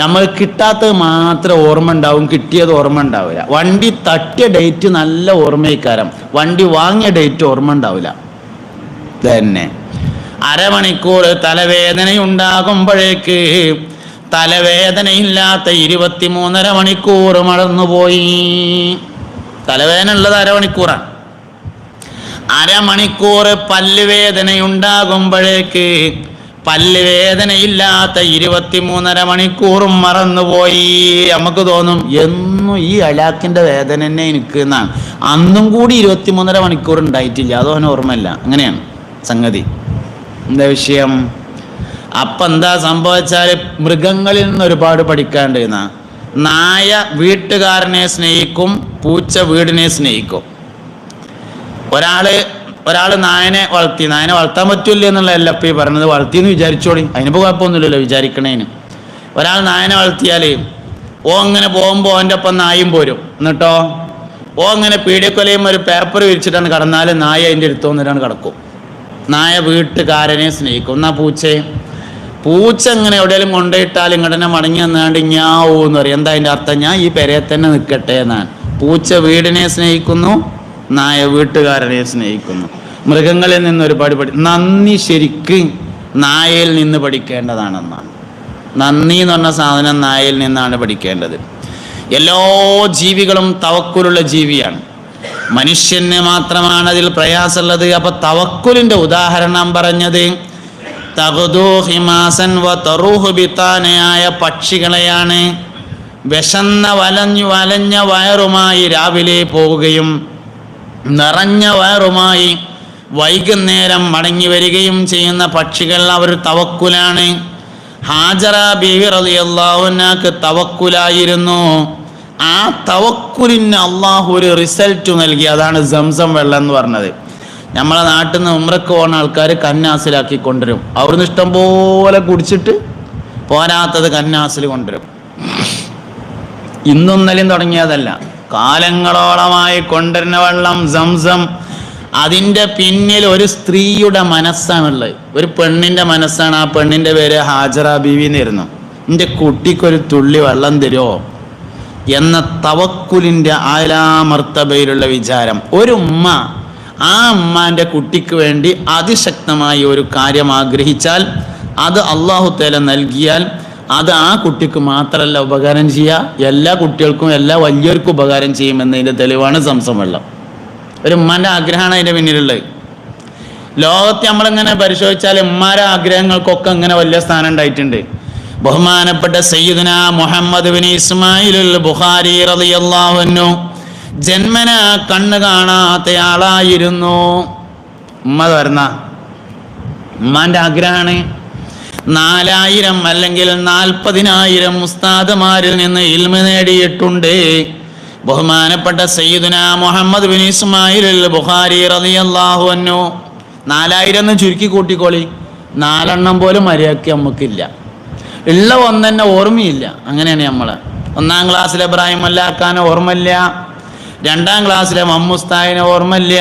നമ്മൾ കിട്ടാത്തത് മാത്രം ഓർമ്മ ഉണ്ടാവും, കിട്ടിയത് ഓർമ്മ ഉണ്ടാവില്ല. വണ്ടി തട്ടിയ ഡേറ്റ് നല്ല ഓർമ്മയിക്കാരം, വണ്ടി വാങ്ങിയ ഡേറ്റ് ഓർമ്മ ഉണ്ടാവില്ല. തന്നെ അരമണിക്കൂർ തലവേദനയുണ്ടാകുമ്പോഴേക്ക് തലവേദനയില്ലാത്ത 23.5 മണിക്കൂർ മടന്നുപോയി. തലവേദന ഉള്ളത് അരമണിക്കൂറാണ്. അരമണിക്കൂർ പല്ലുവേദനയുണ്ടാകുമ്പോഴേക്ക് പല്ലുവേദനയില്ലാത്ത 23.5 മണിക്കൂറും മറന്നുപോയി. നമുക്ക് തോന്നും എന്നും ഈ അലാക്കിൻ്റെ വേദന തന്നെ എനിക്ക് എന്നാണ്. അന്നും കൂടി 23.5 മണിക്കൂർ ഉണ്ടായിട്ടില്ല, അതോനെ ഓർമ്മയില്ല. അങ്ങനെയാണ് സംഗതി. എന്താ വിഷയം? അപ്പം എന്താ സംഭവിച്ചാൽ മൃഗങ്ങളിൽ നിന്ന് ഒരുപാട് പഠിക്കാണ്ട്. നായ വീട്ടുകാരനെ സ്നേഹിക്കും, പൂച്ച വീടിനെ സ്നേഹിക്കും. ഒരാൾ നായനെ വളർത്താൻ പറ്റില്ല എന്നുള്ളതല്ല ഇപ്പം ഈ പറഞ്ഞത്. വളർത്തിയെന്ന് വിചാരിച്ചോളി, അതിനിപ്പോൾ കുഴപ്പമൊന്നുമില്ലല്ലോ വിചാരിക്കണേന്. ഒരാൾ നായനെ വളർത്തിയാൽ അങ്ങനെ പോകുമ്പോൾ അവൻ്റെ ഒപ്പം നായും പോരും. എന്നിട്ടോ അങ്ങനെ പീഡിയക്കൊലയും ഒരു പേപ്പർ വിരിച്ചിട്ടാണ് കടന്നാൽ നായ അതിൻ്റെ അടുത്ത് വന്നിട്ടാണ് കിടക്കും. നായ വീട്ടുകാരനെ സ്നേഹിക്കും. എന്നാൽ പൂച്ച ഇങ്ങനെ എവിടെയെങ്കിലും കൊണ്ടുപോയിട്ടാൽ ഇങ്ങോട്ടെ മടങ്ങി വന്നാണ്ട് ഞാവൂ എന്ന് പറയും. എന്താ അതിൻ്റെ അർത്ഥം? ഞാൻ ഈ പെരയെ തന്നെ നിൽക്കട്ടെ എന്നാണ്. പൂച്ച വീടിനെ സ്നേഹിക്കുന്നു, നായ വീട്ടുകാരനെ സ്നേഹിക്കുന്നു. മൃഗങ്ങളിൽ നിന്ന് ഒരുപാട് നന്ദി ശരിക്ക് നായയിൽ നിന്ന് പഠിക്കേണ്ടതാണെന്നാണ്. നന്ദി എന്ന് പറഞ്ഞ സാധനം നായയിൽ നിന്നാണ് പഠിക്കേണ്ടത്. എല്ലാ ജീവികളും തവക്കുലുള്ള ജീവിയാണ്, മനുഷ്യന് മാത്രമാണ് അതിൽ പ്രയാസമുള്ളത്. അപ്പൊ തവക്കുലിന്റെ ഉദാഹരണം പറഞ്ഞത് ബിതാനയായ പക്ഷികളെയാണ്. വിശന്ന വലഞ്ഞ വയറുമായി രാവിലെ പോവുകയും നിറഞ്ഞ വയറുമായി വൈകുന്നേരം മടങ്ങി വരികയും ചെയ്യുന്ന പക്ഷികൾ അവർ തവക്കുലാണ്. ഹാജറ ബീവി റളിയല്ലാഹു അൻഹക്ക് തവക്കുലായിരുന്നു. ആ തവക്കുലിന് അള്ളാഹു ഒരു റിസൾട്ട് നൽകി. അതാണ് സംസം വെള്ളം എന്ന് പറഞ്ഞത്. നമ്മളെ നാട്ടിൽ നിന്ന് ഉംറക്ക് പോകുന്ന ആൾക്കാർ കന്നാസിലാക്കി കൊണ്ടുവരും. അവിടുന്ന് ഇഷ്ടം പോലെ കുടിച്ചിട്ട് പോരാത്തത് കന്നാസിൽ കൊണ്ടുവരും. ഇന്നും ഇന്നലെയും തുടങ്ങിയതല്ല, കാലങ്ങളോളമായി കൊണ്ടുവരുന്ന വെള്ളം സംസം. അതിൻ്റെ പിന്നിൽ ഒരു സ്ത്രീയുടെ മനസ്സാണുള്ളത്, ഒരു പെണ്ണിൻ്റെ മനസ്സാണ്. ആ പെണ്ണിൻ്റെ പേര് ഹാജറ ബീവി എന്നായിരുന്നു. എൻ്റെ കുട്ടിക്കൊരു തുള്ളി വെള്ളം തരുമോ എന്ന തവക്കുലിൻ്റെ ആലാമർത്തബയിലുള്ള വിചാരം. ഒരു ഉമ്മ ആ ഉമ്മാൻ്റെ കുട്ടിക്ക് വേണ്ടി അതിശക്തമായി ഒരു കാര്യം ആഗ്രഹിച്ചാൽ അത് അള്ളാഹു തആല നൽകിയാൽ അത് ആ കുട്ടിക്ക് മാത്രമല്ല ഉപകാരം ചെയ്യുക, എല്ലാ കുട്ടികൾക്കും എല്ലാ വലിയവർക്കും ഉപകാരം ചെയ്യുമെന്നതിൻ്റെ തെളിവാണ് സംസം വെള്ളം. ഒരു ഉമ്മാൻ്റെ ആഗ്രഹമാണ് അതിൻ്റെ പിന്നിലുള്ളത്. ലോകത്തെ നമ്മളിങ്ങനെ പരിശോധിച്ചാൽ ഉമ്മാരെ ആഗ്രഹങ്ങൾക്കൊക്കെ ഇങ്ങനെ വലിയ സ്ഥാനം ഉണ്ടായിട്ടുണ്ട്. ബഹുമാനപ്പെട്ട സയ്യിദുനാ മുഹമ്മദ് ബിൻ ഇസ്മായിൽ ബുഖാരി റളിയല്ലാഹു അൻഹു ജന്മന കണ്ണ് കാണാത്തയാളായിരുന്നു. ഉമ്മ വരുന്ന ഉമ്മാൻ്റെ ആഗ്രഹമാണ് 4000 അല്ലെങ്കിൽ 40,000 ഉസ്താദുമാരിൽ നിന്ന് ഇൽമ നേടിയിട്ടുണ്ട്. ബഹുമാനപ്പെട്ട സയ്യിദുനാ മുഹമ്മദ് ബിൻ ഇസ്മായിൽ ബുഖാരി റളിയല്ലാഹു അൻഹു 4000 എന്ന് ചുരുക്കി കൂട്ടിക്കോളി, 4 പോലും മര്യാദയ്ക്ക് നമുക്കില്ല. ഉള്ള ഒന്നെന്നെ ഓർമ്മയില്ല. അങ്ങനെയാണ് നമ്മൾ. 1-ാം ക്ലാസ്സിലെ ഇബ്രാഹിം മല്ലാക്കാനെ ഓർമ്മയില്ല, 2-ാം ക്ലാസ്സിലെ മമ്മുസ്താദിനെ ഓർമ്മയില്ല,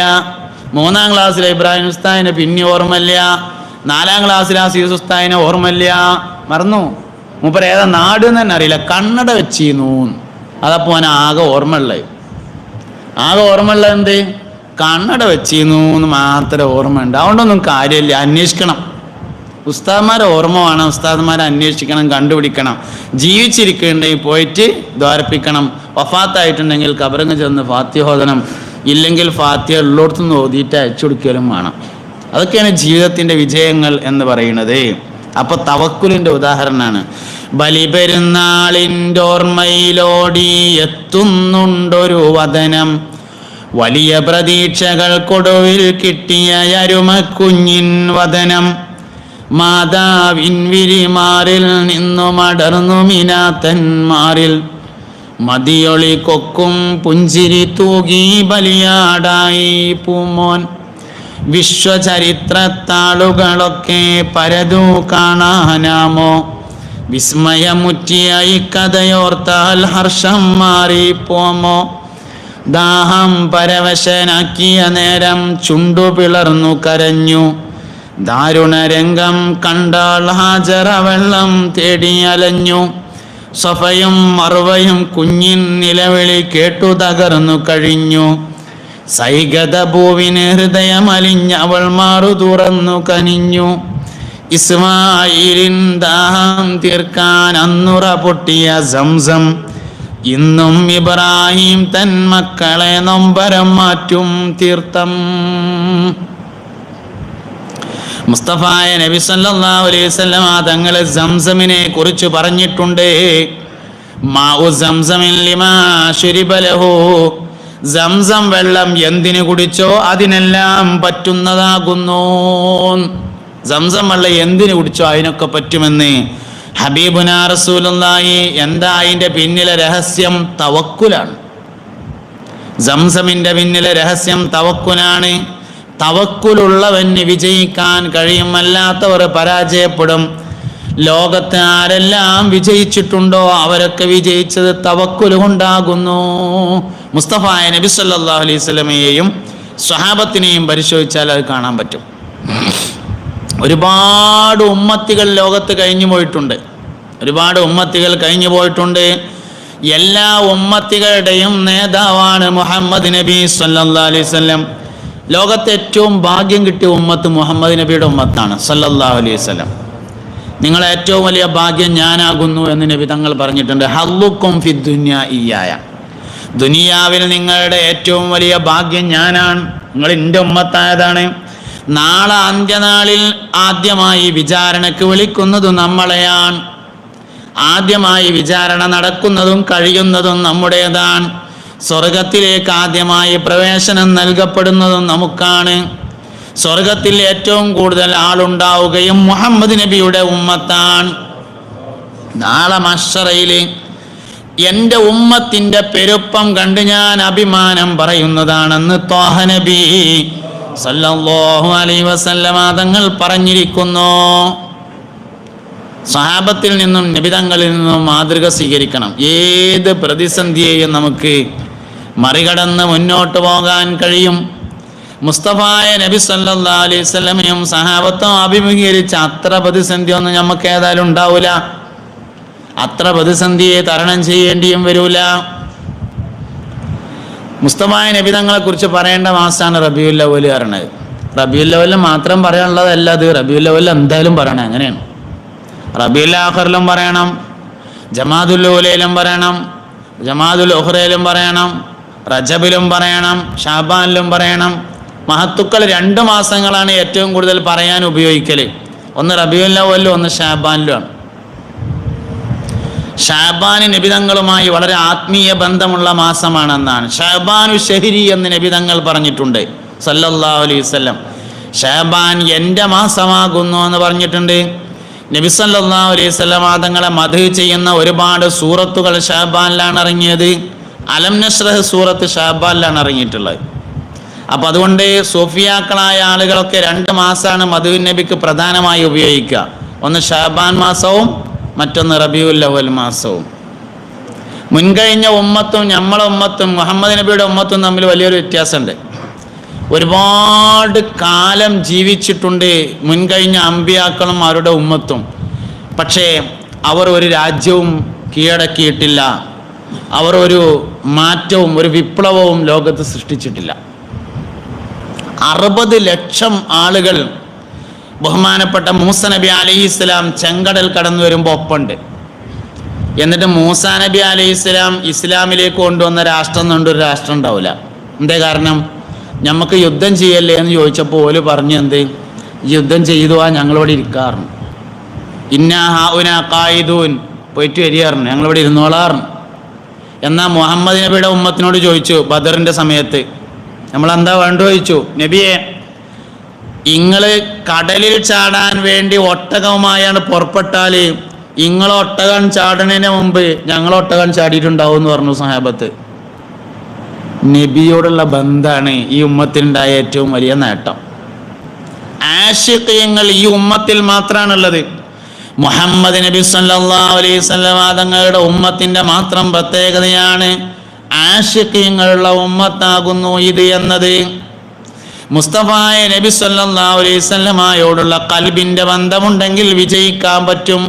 3-ാം ക്ലാസ്സിലെ ഇബ്രാഹിം ഉസ്താദിനെ പിന്നെ ഓർമ്മയില്ല, 4-ാം ക്ലാസ്സിലെ അസീസ് ഉസ്താദിനെ ഓർമ്മയില്ല, മറന്നു. മൂപ്പർ ഏതാ നാട് എന്ന് തന്നെ അറിയില്ല. കണ്ണട വെച്ചിരുന്നു. അതപ്പോൾ അവൻ ആകെ ഓർമ്മയുള്ളത് എന്ത്? കണ്ണട വെച്ചിരുന്നു എന്ന് മാത്രമേ ഓർമ്മയുണ്ട്. അതുകൊണ്ടൊന്നും കാര്യമില്ല. അന്വേഷിക്കണം. ഉസ്താദ്മാരെ ഓർമ്മ വേണം, ഉസ്താദ്മാരെ അന്വേഷിക്കണം, കണ്ടുപിടിക്കണം. ജീവിച്ചിരിക്കുന്നുണ്ടെങ്കിൽ പോയിട്ട് ദ്വാരപ്പിക്കണം. വഫാത്തായിട്ടുണ്ടെങ്കിൽ ഖബറിന് ചെന്ന് ഫാത്തിഹ ഓതണം. ഇല്ലെങ്കിൽ ഫാത്തിഹ ഉള്ളിടത്തുനിന്ന് ഓതിയിട്ട് അയച്ചു കൊടുക്കലും വേണം. അതൊക്കെയാണ് ജീവിതത്തിൻ്റെ വിജയങ്ങൾ എന്ന് പറയുന്നത്. അപ്പോൾ തവക്കുലിൻ്റെ ഉദാഹരണമാണ്. ബലിപെരുന്നാളിൻ്റെ ഓർമ്മയിലോടി എത്തുന്നുണ്ടൊരു വദനം, വലിയ പ്രതീക്ഷകൾക്കൊടുവിൽ കിട്ടിയ അരുമക്കുഞ്ഞിൻ വദനം മാതാവിൻ വിരിമാറിൽ നിന്നു മടർന്നു മിനാത്തന്മാരിൽ മതിയൊളി കൊക്കും പുഞ്ചിരി തൂകി ബലിയാടായി പൂമോൻ. വിശ്വചരിത്രത്താളുകളൊക്കെ പരതു കാണാനാമോ വിസ്മയമുറ്റിയ ഈ കഥയോർത്താൽ ഹർഷം മാറിപ്പോമോ. ദാഹം പരവശനാക്കിയ നേരം ചുണ്ടു പിളർന്നു കരഞ്ഞു. ദാരുണരംഗം കണ്ടാൽ ഹാജറ വെള്ളം തേടി അലഞ്ഞു. സഫയും മറുവയും കുഞ്ഞിൻ നിലവിളി കേട്ടു തകർന്നു കഴിഞ്ഞു. സൈകത ഭൂവിന് ഹൃദയമലിഞ്ഞവൾ മാറു തുറന്നു കനിഞ്ഞു. ഇസ്മായിലിൻ ദാഹം തീർക്കാൻ അന്നുറ പൊട്ടിയ സംസം ഇന്നും ഇബ്രാഹിം തൻ മക്കളെ നൊമ്പരം മാറ്റും തീർത്ഥം. മുസ്തഫായ നബി സല്ലല്ലാഹു അലൈഹി വസല്ലം തങ്ങൾ സംസമിനെ കുറിച്ച് പറഞ്ഞിട്ടുണ്ട്. മാഉ സംസമിൻ ലിമാ ശുരിബ ലഹു. സംസം വെള്ളം എന്തിനു കുടിച്ചോ അതിനെല്ലാം പറ്റുന്നതാകുന്നു. സംസം വെള്ളം എന്തിനു കുടിച്ചോ അതിനൊക്കെ പറ്റുമെന്ന് ഹബീബുനാ റസൂലുള്ളാഹി. എന്താ അതിൻ്റെ പിന്നിലെ രഹസ്യം? തവക്കുലാണ്. സംസമിൻ്റെ പിന്നിലെ രഹസ്യം തവക്കുലാണ്. തവക്കുലുള്ളവന് വിജയിക്കാൻ കഴിയും, അല്ലാത്തവർ പരാജയപ്പെടും. ലോകത്ത് ആരെല്ലാം വിജയിച്ചിട്ടുണ്ടോ അവരൊക്കെ വിജയിച്ചത് തവക്കുൽ കൊണ്ടാകുന്നു. മുസ്തഫായ നബി സല്ലല്ലാഹു അലൈഹി വസല്ലമയെയും സ്വഹാബത്തിനെയും പരിശോധിച്ചാൽ അത് കാണാൻ പറ്റും. ഒരുപാട് ഉമ്മത്തികൾ ലോകത്ത് കഴിഞ്ഞു പോയിട്ടുണ്ട്. ഒരുപാട് ഉമ്മത്തികൾ കഴിഞ്ഞു പോയിട്ടുണ്ട്. എല്ലാ ഉമ്മത്തികളുടെയും നേതാവാണ് മുഹമ്മദ് നബി സല്ലല്ലാഹു അലൈഹി വസല്ലം. ലോകത്തെ ഏറ്റവും ഭാഗ്യം കിട്ടിയ ഉമ്മത്ത് മുഹമ്മദ് നബിയുടെ ഉമ്മത്താണ് സല്ലല്ലാഹു അലൈഹി വസല്ലം. നിങ്ങളെ ഏറ്റവും വലിയ ഭാഗ്യം ഞാനാകുന്നു എന്ന് നബി തങ്ങൾ പറഞ്ഞിട്ടുണ്ട്. ഹല്ലുക്കും ഫി ദുനിയ ഇയ്യായ. ദുനിയാവിൽ നിങ്ങളുടെ ഏറ്റവും വലിയ ഭാഗ്യം ഞാനാണ്, നിങ്ങൾ എൻ്റെ ഉമ്മത്തായതാണ്. നാളെ അന്ത്യനാളിൽ ആദ്യമായി വിചാരണയ്ക്ക് വിളിക്കുന്നതും നമ്മളെയാണ്. ആദ്യമായി വിചാരണ നടക്കുന്നതും കഴിയുന്നതും നമ്മുടേതാണ്. സ്വർഗത്തിലേക്ക് ആദ്യമായി പ്രവേശനം നൽകപ്പെടുന്നതും നമുക്കാണ്. സ്വർഗത്തിൽ ഏറ്റവും കൂടുതൽ ആളുണ്ടാവുകയും മുഹമ്മദ് നബിയുടെ ഉമ്മത്താണ്. നാളെ മഹ്ശറയിൽ എൻ്റെ ഉമ്മത്തിൻ്റെ പെരുപ്പം കണ്ട് ഞാൻ അഭിമാനം പറയുന്നതാണെന്ന് ത്വാഹ നബി സല്ലല്ലാഹു അലൈഹി വസല്ലമ തങ്ങൾ പറഞ്ഞിരിക്കുന്നു. സ്വഹാബത്തിൽ നിന്നും നബിതങ്ങളിൽ നിന്നും മാതൃക സ്വീകരിക്കണം. ഏത് പ്രതിസന്ധിയെയും നമുക്ക് മറികടന്ന് മുന്നോട്ട് പോകാൻ കഴിയും. മുസ്തഫായ നബി സല്ലല്ലാഹു അലൈഹി വസല്ലമയും സഹാബത്തും അഭിമുഖീകരിച്ച അത്ര പ്രതിസന്ധിയൊന്നും നമുക്ക് ഏതായാലും ഉണ്ടാവില്ല. അത്ര പ്രതിസന്ധിയെ തരണം ചെയ്യേണ്ടിയും വരൂല. മുസ്തഫായ നബി തങ്ങളെ കുറിച്ച് പറയേണ്ട മാസമാണ് റബീഉൽ അവ്വൽ പറയുന്നത്. റബീഉൽ അവ്വൽ മാത്രം പറയാനുള്ളതല്ല അത്. റബീഉൽ അവ്വൽ എന്തായാലും പറയണം. അങ്ങനെയാണ്. റബീഉൽ ആഖിറിലും പറയണം, ജമാദുൽ ഊലയിലും പറയണം, ജമാദുൽ ഉഖ്റയിലും പറയണം, റജബിലും പറയണം, ഷാബാനിലും പറയണം. മഹത്തുക്കൾ 2 മാസങ്ങളാണ് ഏറ്റവും കൂടുതൽ പറയാൻ ഉപയോഗിക്കൽ. ഒന്ന് റബീഉൽ അവ്വലും ഒന്ന് ഷാബാനിലുമാണ്. ഷാബാന് നബിതങ്ങളുമായി വളരെ ആത്മീയ ബന്ധമുള്ള മാസമാണെന്നാണ്. ഷാബാനു ഷഹരി എന്ന് നബിതങ്ങൾ പറഞ്ഞിട്ടുണ്ട് സല്ലല്ലാഹു അലൈഹി വസല്ലം. ഷാബാൻ എൻ്റെ മാസമാകുന്നു എന്ന് പറഞ്ഞിട്ടുണ്ട്. നബി സല്ലല്ലാഹു അലൈഹി വസല്ലം തങ്ങളെ മദ്ഹ് ചെയ്യുന്ന ഒരുപാട് സൂറത്തുകൾ ഷാബാനിലാണ് ഇറങ്ങിയത്. അലം നശ്റഹ് സൂറത്ത് ഷാബാനിലാണ് ഇറങ്ങിയിട്ടുള്ളത്. അപ്പം അതുകൊണ്ട് സൂഫിയാക്കളായ ആളുകളൊക്കെ 2 മാസമാണ് മദ്ഹ് നബിക്ക് പ്രധാനമായി ഉപയോഗിക്കുക. ഒന്ന് ഷാബാൻ മാസവും മറ്റൊന്ന് റബീഉൽ അവ്വൽ മാസവും. മുൻകഴിഞ്ഞ ഉമ്മത്തും നമ്മളെ ഉമ്മത്തും മുഹമ്മദ് നബിയുടെ ഉമ്മത്തും തമ്മിൽ വലിയൊരു വ്യത്യാസമുണ്ട്. ഒരുപാട് കാലം ജീവിച്ചിട്ടുണ്ട് മുൻകഴിഞ്ഞ അമ്പിയാക്കളും അവരുടെ ഉമ്മത്തും. പക്ഷേ അവർ ഒരു രാജ്യവും കീഴടക്കിയിട്ടില്ല. അവർ ഒരു മാറ്റവും ഒരു വിപ്ലവവും ലോകത്ത് സൃഷ്ടിച്ചിട്ടില്ല. 60 ലക്ഷം ആളുകൾ ബഹുമാനപ്പെട്ട മൂസ നബി അലൈഹിസ്സലാം ചെങ്കടൽ കടന്നു വരുമ്പോൾ ഒപ്പുണ്ട്. എന്നിട്ട് മൂസ നബി അലൈഹിസ്സലാം ഇസ്ലാമിലേക്ക് കൊണ്ടുവന്ന രാഷ്ട്രം കൊണ്ടൊരു രാഷ്ട്രം ഉണ്ടാവില്ല. എന്തേ കാരണം? നമുക്ക് യുദ്ധം ചെയ്യല്ലേ എന്ന് ചോദിച്ചപ്പോൾ ഓല് പറഞ്ഞു, എന്ത് യുദ്ധം ചെയ്തു ഞങ്ങളിവിടെ ഇരിക്കാറുണ്ട്. ഇന്നാ ഹാഉന ഖായിദൂൻ, പോയിട്ട് വരികയായിരുന്നു, ഞങ്ങളിവിടെ ഇരുന്നോളാറുണ്ട്. എന്നാൽ മുഹമ്മദ് നബിയുടെ ഉമ്മത്തിനോട് ചോദിച്ചു ബദറിൻ്റെ സമയത്ത്, നമ്മളെന്താ വേണ്ടു ചോദിച്ചു. നബിയെ, ഇങ്ങള് കടലിൽ ചാടാൻ വേണ്ടി ഒട്ടകവുമായാണ് പുറപ്പെട്ടാൽ ഇങ്ങൾ ഒട്ടകം ചാടുന്നതിന് മുമ്പ് ഞങ്ങൾ ഒട്ടകം ചാടിയിട്ടുണ്ടാവും എന്ന് പറഞ്ഞു സഹാബത്ത്. നബിയോടുള്ള ബന്ധാണ് ഈ ഉമ്മത്തിനുണ്ടായ ഏറ്റവും വലിയ നേട്ടം. ആശിഖീങ്ങൾ ഈ ഉമ്മത്തിൽ മാത്രമാണുള്ളത്. മുഹമ്മദ് നബി സല്ലല്ലാഹു അലൈഹി വസല്ലം തങ്ങളുടെ ഉമ്മത്തിന്റെ മാത്രം പ്രത്യേകതയാണ് ആശിഖീങ്ങളുള്ള ഉമ്മത്താകുന്നു ഇത് എന്നത്. മുസ്തഫായ നബി സല്ലല്ലാഹു അലൈഹി വസല്ലമയോടുള്ള ഖൽബിന്റെ ബന്ധമുണ്ടെങ്കിൽ വിജയിക്കാൻ പറ്റും.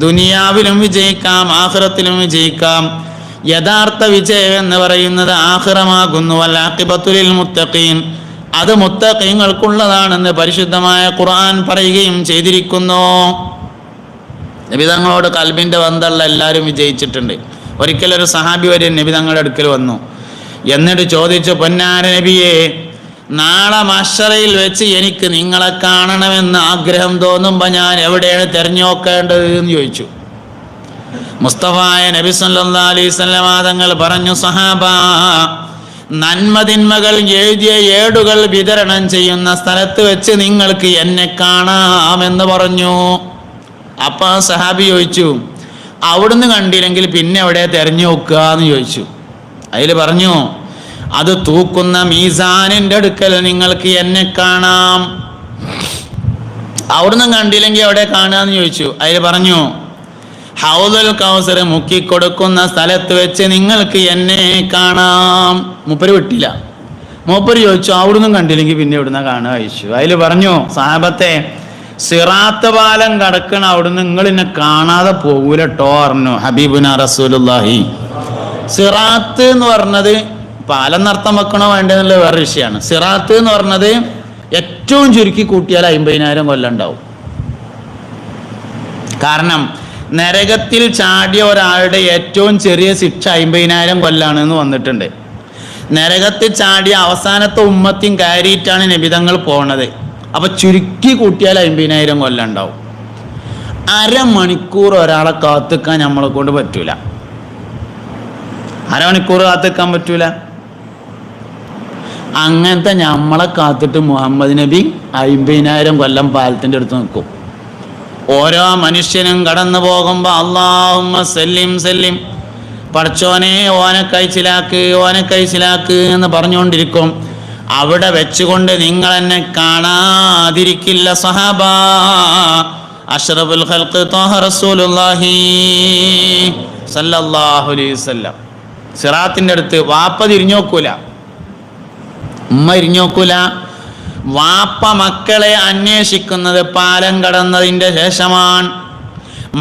ദുനിയാവിലും വിജയിക്കാം, ആഖിറത്തിലും വിജയിക്കാം. യഥാർത്ഥ വിജയം എന്ന് പറയുന്നത് ആഖിറമാകുന്നു. വൽ ആഖിബത്തു ലിൽ മുത്തഖീൻ, അത് മുത്തഖീങ്ങൾക്കുള്ളതാണെന്ന് പരിശുദ്ധമായ ഖുർആൻ പറയുകയും ചെയ്തിരിക്കുന്നു. നബി തങ്ങളോട് ഖൽബിന്റെ ബന്ധമുള്ള എല്ലാവരും വിജയിച്ചിട്ടുണ്ട്. ഒരിക്കലൊരു സഹാബി വരെ നബി തങ്ങളുടെ അടുക്കൽ വന്നു. എന്നിട്ട് ചോദിച്ചു, പൊന്നാര നബിയെ, നാളെ മഹ്ശറയിൽ വെച്ച് എനിക്ക് നിങ്ങളെ കാണണമെന്ന് ആഗ്രഹം തോന്നുമ്പോൾ ഞാൻ എവിടെയാണ് തിരഞ്ഞു നോക്കേണ്ടത് എന്ന് ചോദിച്ചു. മുസ്തഫായ നബി സല്ലല്ലാഹു അലൈഹി വസല്ലം തങ്ങൾ പറഞ്ഞു, സഹാബ, നന്മതിന്മകൾ എഴുതിയ ഏടുകൾ വിതരണം ചെയ്യുന്ന സ്ഥലത്ത് വെച്ച് നിങ്ങൾക്ക് എന്നെ കാണാമെന്ന് പറഞ്ഞു. അപ്പൊ സഹാബി ചോദിച്ചു, അവിടുന്ന് കണ്ടില്ലെങ്കിൽ പിന്നെ എവിടെ തെരഞ്ഞു നോക്കുക എന്ന് ചോദിച്ചു. അതിൽ പറഞ്ഞു, അത് തൂക്കുന്ന മീസാനിന്റെ അടുക്കൽ നിങ്ങൾക്ക് എന്നെ കാണാം. അവിടുന്ന് കണ്ടില്ലെങ്കിൽ എവിടെ കാണാന്ന് ചോദിച്ചു. അതിൽ പറഞ്ഞു, ഹൗദുൽ കൗസർ മുക്കിക്കൊടുക്കുന്ന സ്ഥലത്ത് വെച്ച് നിങ്ങൾക്ക് എന്നെ കാണാം. മൂപ്പര് വിട്ടില്ല. മൂപ്പര് ചോദിച്ചു, അവിടുന്ന് കണ്ടില്ലെങ്കിൽ പിന്നെ എവിടുന്ന കാണുക ചോദിച്ചു. അതിൽ പറഞ്ഞു, സഹാബത്തെ, സിറാത്ത് പാലം കടക്കണ അവിടുന്ന് നിങ്ങൾ എന്നെ കാണാതെ പോകൂലട്ടോ പറഞ്ഞു ഹബീബുന റസൂലുള്ളാഹി. സിറാത്ത് എന്ന് പറഞ്ഞത് പാലം നർത്തം വെക്കണോ വേണ്ടെന്നുള്ള വേറെ വിഷയമാണ്. സിറാത്ത് എന്ന് പറഞ്ഞത് ഏറ്റവും ചുരുക്കി കൂട്ടിയാൽ 50,000 കൊല്ലം ഉണ്ടാവും. കാരണം നരകത്തിൽ ചാടിയ ഒരാളുടെ ഏറ്റവും ചെറിയ ശിക്ഷ 50,000 കൊല്ലാണ് എന്ന് വന്നിട്ടുണ്ട്. നരകത്തിൽ ചാടിയ അവസാനത്തെ ഉമ്മത്തിയും കയറിയിട്ടാണ് നബിതങ്ങൾ പോണത്. അപ്പൊ ചുരുക്കി കൂട്ടിയാൽ 50,000 കൊല്ലം ഉണ്ടാവും. അരമണിക്കൂർ ഒരാളെ കാത്തിക്കാൻ നമ്മളെ കൊണ്ട് പറ്റൂല. അരമണിക്കൂർ കാത്തിക്കാൻ പറ്റൂല. അങ്ങനത്തെ നമ്മളെ കാത്തിട്ട് മുഹമ്മദ് നബി 50,000 കൊല്ലം പാലത്തിന്റെ അടുത്ത് നിൽക്കും. ഓരോ മനുഷ്യനും കടന്നു പോകുമ്പോ അല്ലാഹുമ്മ സല്ലിം സല്ലിം, പടച്ചോനെ ഓനെ കഴിച്ചിലാക്ക് എന്ന് പറഞ്ഞുകൊണ്ടിരിക്കും. അവിടെ വെച്ചുകൊണ്ട് നിങ്ങൾ എന്നെ കാണാതിരിക്കില്ല സഹാബ. അഷ്റഫുൽ ഖൽഖ് ത്വാഹ റസൂലുള്ളാഹി സല്ലല്ലാഹു അലൈഹി വസല്ലം സിറാത്തിന്റെ അടുത്ത് വാപ്പ തിരിഞ്ഞു നോക്കൂല, ഉമ്മ തിരിഞ്ഞു നോക്കൂല. വാപ്പ മക്കളെ അന്വേഷിക്കുന്നത് പാലം കടന്നതിൻ്റെ ശേഷമാണ്.